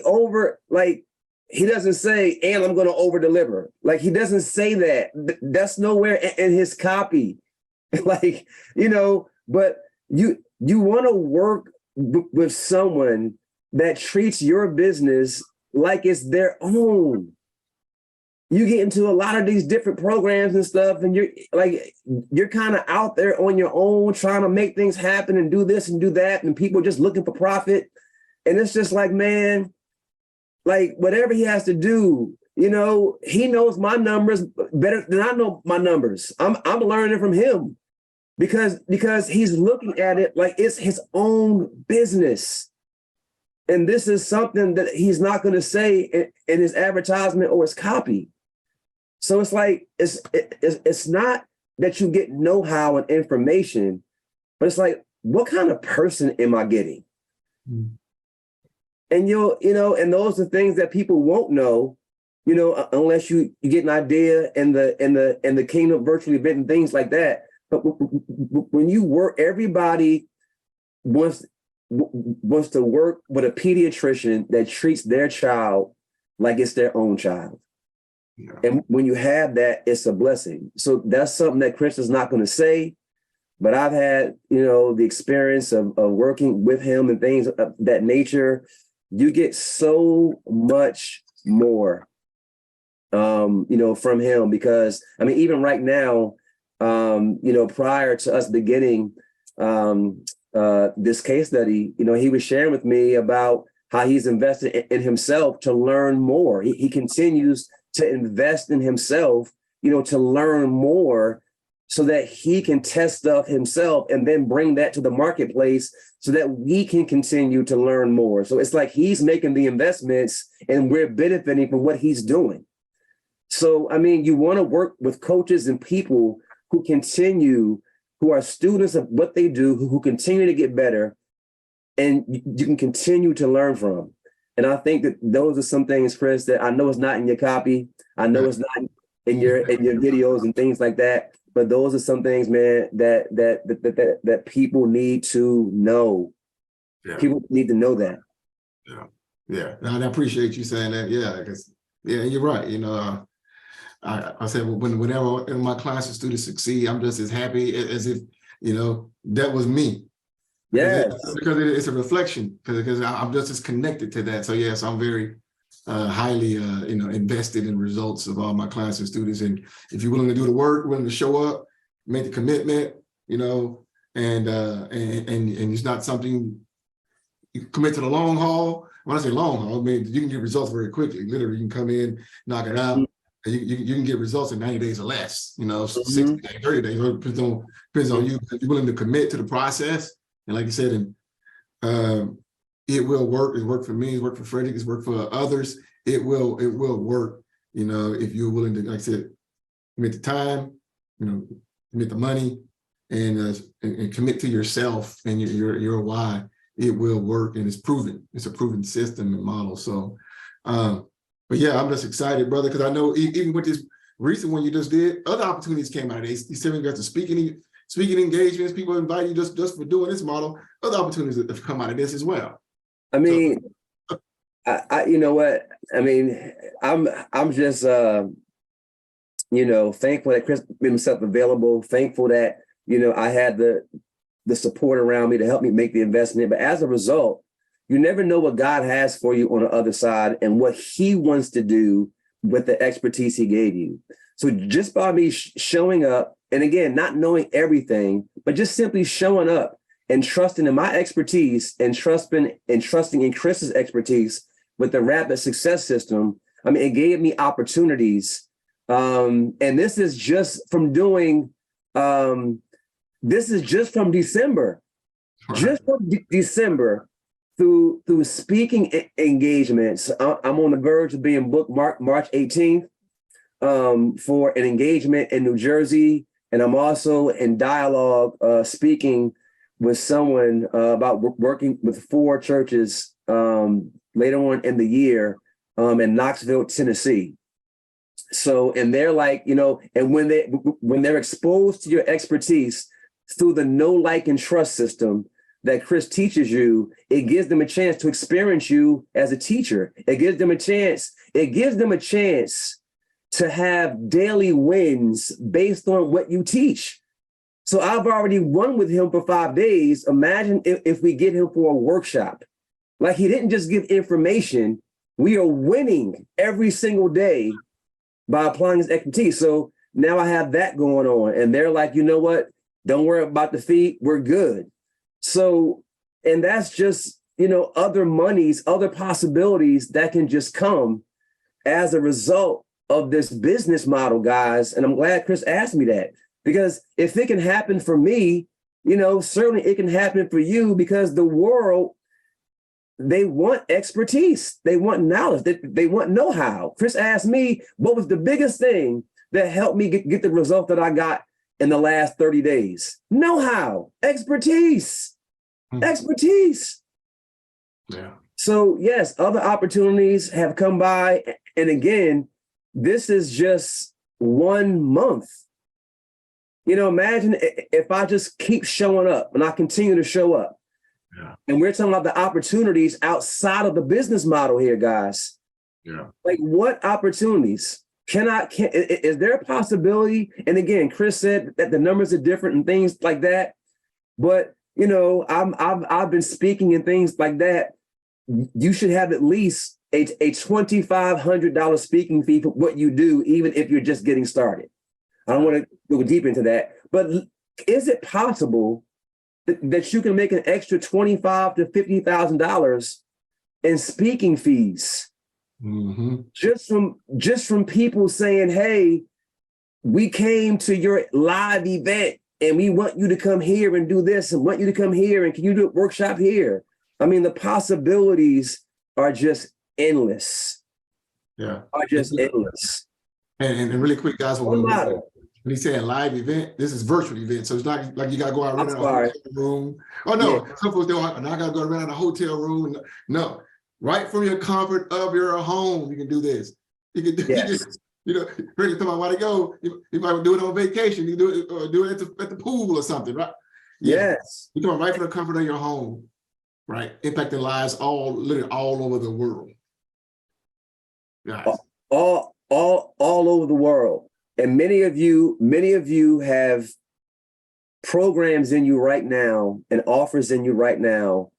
doesn't say, and I'm going to over deliver. Like, he doesn't say that. That's nowhere in his copy. But you want to work with someone that treats your business like it's their own. You get into a lot of these different programs and stuff, and you're kind of out there on your own trying to make things happen and do this and do that, and people just looking for profit. And it's just like, man, like whatever he has to do, you know, he knows my numbers better than I know my numbers. I'm learning from him because he's looking at it like it's his own business. And this is something that he's not going to say in his advertisement or his copy. So it's like, it's not that you get know-how and information, but it's like, what kind of person am I getting? Mm-hmm. And and those are things that people won't know, unless you get an idea in the Kingdom virtual event and things like that. But when you work, everybody wants to work with a pediatrician that treats their child like it's their own child. Yeah. And when you have that, it's a blessing. So that's something that Chris is not going to say, but I've had, the experience of working with him and things of that nature. You get so much more, from him, because even right now, prior to us beginning this case study, he was sharing with me about how he's invested in himself to learn more. He continues to invest in himself, to learn more so that he can test stuff himself and then bring that to the marketplace so that we can continue to learn more. So it's like he's making the investments and we're benefiting from what he's doing. So, you want to work with coaches and people who are students of what they do, who continue to get better, and you can continue to learn from. And I think that those are some things, Chris, that I know it's not in your copy. I know it's not in your videos and things like that. But those are some things, man, that people need to know. Yeah. People need to know that. Yeah. And I appreciate you saying that. Yeah, because you're right. I said whenever my clients and students succeed, I'm just as happy as if that was me. Yeah, because it's a reflection. Because I'm just as connected to that. So yes, I'm very highly invested in results of all my clients and students. And if you're willing to do the work, willing to show up, make the commitment, and it's not something you commit to the long haul. When I say long haul, you can get results very quickly. Literally, you can come in, knock it out. And you can get results in 90 days or less, 60 days, 30 days. It depends on you. If you're willing to commit to the process, and like you said, it will work. It's worked for me. It's worked for Frederick. It's worked for others. It will work. If you're willing to, like I said, commit the time, commit the money, and commit to yourself and your why. It will work, and it's proven. It's a proven system and model. So, but yeah, I'm just excited, brother, because I know even with this recent one you just did, other opportunities came out of this. You said you got to speaking engagements. People invite you just for doing this model. Other opportunities that have come out of this as well. I you know what? I'm just thankful that Chris made himself available. Thankful that I had the support around me to help me make the investment. But as a result, you never know what God has for you on the other side and what he wants to do with the expertise he gave you. So just by me showing up, and again, not knowing everything, but just simply showing up and trusting in my expertise and trusting in Chris's expertise with the rapid success system, it gave me opportunities. And this is just from doing, this is just from December, through speaking engagements. I'm on the verge of being booked March 18th for an engagement in New Jersey. And I'm also in dialogue speaking with someone about working with 4 churches later on in the year in Knoxville, Tennessee. So, and they're like, and when they're exposed to your expertise through the know, like, and trust system that Chris teaches you, it gives them a chance to experience you as a teacher. It gives them a chance to have daily wins based on what you teach. So I've already run with him for 5 days. Imagine if we get him for a workshop. Like, he didn't just give information. We are winning every single day by applying his expertise. So now I have that going on. And they're like, you know what? Don't worry about the fee. We're good. So, and that's just, other monies, other possibilities that can just come as a result of this business model, guys. And I'm glad Chris asked me that, because if it can happen for me, certainly it can happen for you, because the world, they want expertise. They want knowledge. They want know-how. Chris asked me, what was the biggest thing that helped me get the result that I got in the last 30 days? Know-how, expertise, expertise. Yeah. So yes, other opportunities have come by. And again, this is just 1 month. Imagine if I just keep showing up and I continue to show up. Yeah. And we're talking about the opportunities outside of the business model here, guys. Yeah. Like, what opportunities is there a possibility? And again, Chris said that the numbers are different and things like that. But, I've been speaking and things like that. You should have at least a $2,500 speaking fee for what you do, even if you're just getting started. I don't want to go deep into that, but is it possible that you can make an extra $25,000 to $50,000 in speaking fees, just from people saying, "Hey, we came to your live event and we want you to come here and do this, and want you to come here, and can you do a workshop here?" I mean, the possibilities are just endless. Yeah, are just endless. And really quick, guys, when he said live event, this is virtual event. So it's not like you got to go out and rent a hotel room. Oh, no. Yeah. Some folks, I got to go around a hotel room. No. Right from your comfort of your home, you can do this. You can do this. Really talking about why to go. You might do it on vacation. You do it or do it at the pool or something, right? Yeah. Yes. You're doing right from the comfort of your home, right? Impacting lives literally all over the world. Guys. All over the world. And many of you have programs in you right now and offers in you right now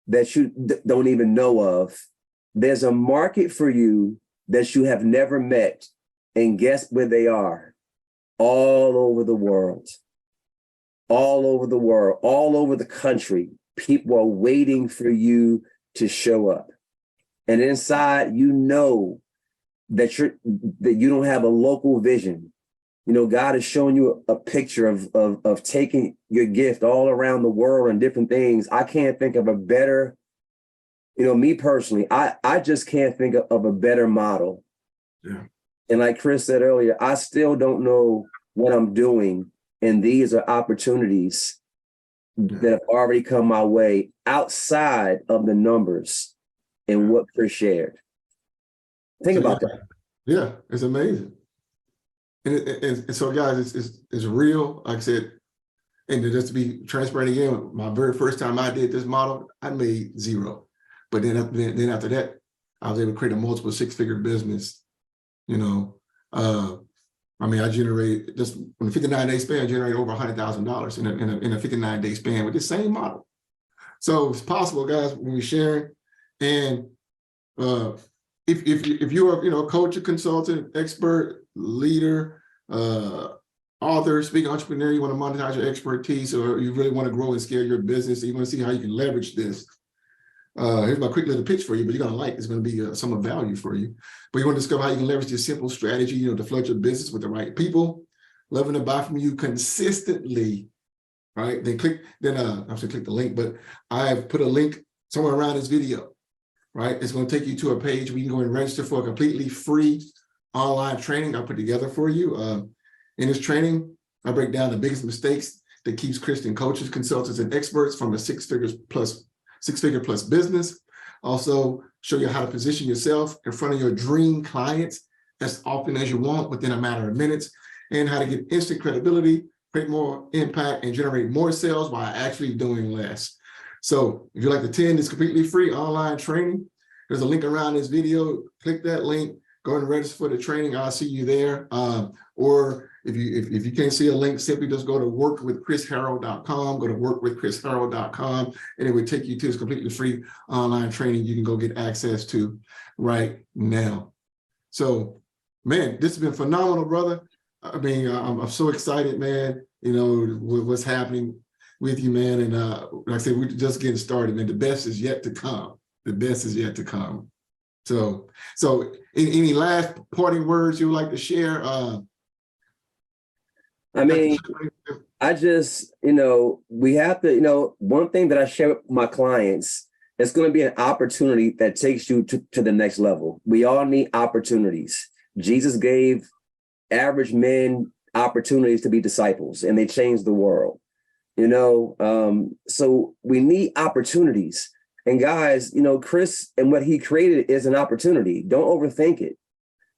that you don't even know of. There's a market for you that you have never met. And guess where they are? All over the world. All over the world, all over the country. People are waiting for you to show up. And inside, that you don't have a local vision. God is showing you a picture of taking your gift all around the world and different things. I can't think of a better, me personally, I just can't think of a better model. Yeah. And like Chris said earlier, I still don't know what I'm doing. And these are opportunities that have already come my way outside of the numbers and what Chris shared. Think about that. Yeah, it's amazing. And so, guys, it's real. Like I said, and just to be transparent again, my very first time I did this model, I made zero. But then after that, I was able to create a multiple six-figure business. I generated just in a 59-day span, I generated over $100,000 in a 59-day span with the same model. So it's possible, guys, when we're sharing. And if you're a coach, a consultant, expert, leader, author, speaker, entrepreneur, you want to monetize your expertise, or you really want to grow and scale your business, you want to see how you can leverage this. Here's my quick little pitch for you, but you're going to it's going to be some of value for you. But you want to discover how you can leverage this simple strategy, to flood your business with the right people, loving to buy from you consistently, right? Then click the link, but I've put a link somewhere around this video, right? It's going to take you to a page where you can go and register for a completely free online training I put together for you. In this training, I break down the biggest mistakes that keeps Christian coaches, consultants, and experts from a six-figure plus business. Also show you how to position yourself in front of your dream clients as often as you want within a matter of minutes, and how to get instant credibility, create more impact, and generate more sales while actually doing less. So if you'd like to attend this completely free online training, there's a link around this video. Click that link, go and register for the training. I'll see you there. Or if you can't see a link, simply just go to workwithchrisharrell.com. Go to workwithchrisharrell.com, and it will take you to this completely free online training you can go get access to right now. So, man, this has been phenomenal, brother. I mean, I'm so excited, man, you know, with what's happening with you, man. And like I said, we're just getting started, man. The best is yet to come. The best is yet to come. So any last parting words you would like to share? I mean, I just, you know, we have to, you know, one thing that I share with my clients, it's going to be an opportunity that takes you to the next level. We all need opportunities. Jesus gave average men opportunities to be disciples, and they changed the world, you know. So we need opportunities. And guys, you know, Chris and what he created is an opportunity. Don't overthink it.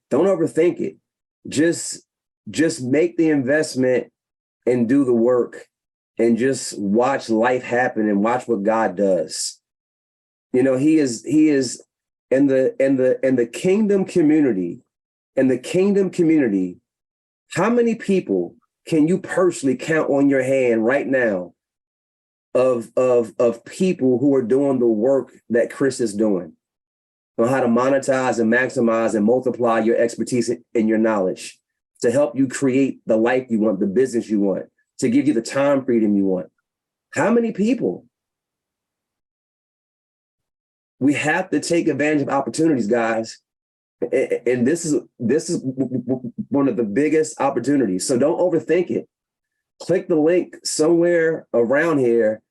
Don't overthink it. Just make the investment and do the work, and just watch life happen and watch what God does. You know, he is in the kingdom community. In the kingdom community, how many people can you personally count on your hand right now of people who are doing the work that Chris is doing, on how to monetize and maximize and multiply your expertise and your knowledge to help you create the life you want, the business you want, to give you the time freedom you want? How many people? We have to take advantage of opportunities, guys. And this is one of the biggest opportunities. So don't overthink it. Click the link somewhere around here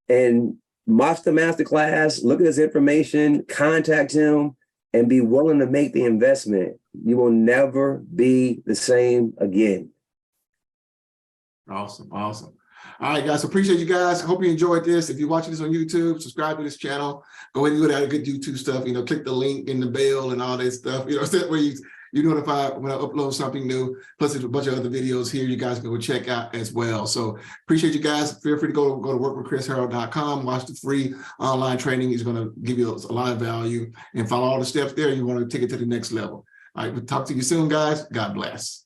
and watch the masterclass, look at his information, contact him, and be willing to make the investment. You will never be the same again. Awesome. Awesome. All right, guys. Appreciate you guys. Hope you enjoyed this. If you're watching this on YouTube, subscribe to this channel. Go ahead and do that good YouTube stuff. You know, click the link in the bell and all that stuff. You know, that way you notify when I upload something new. Plus, there's a bunch of other videos here you guys can go check out as well. So appreciate you guys. Feel free to go to workwithchrisharrell.com. Watch the free online training. It's going to give you a lot of value, and follow all the steps there. You want to take it to the next level. All right, we'll talk to you soon, guys. God bless.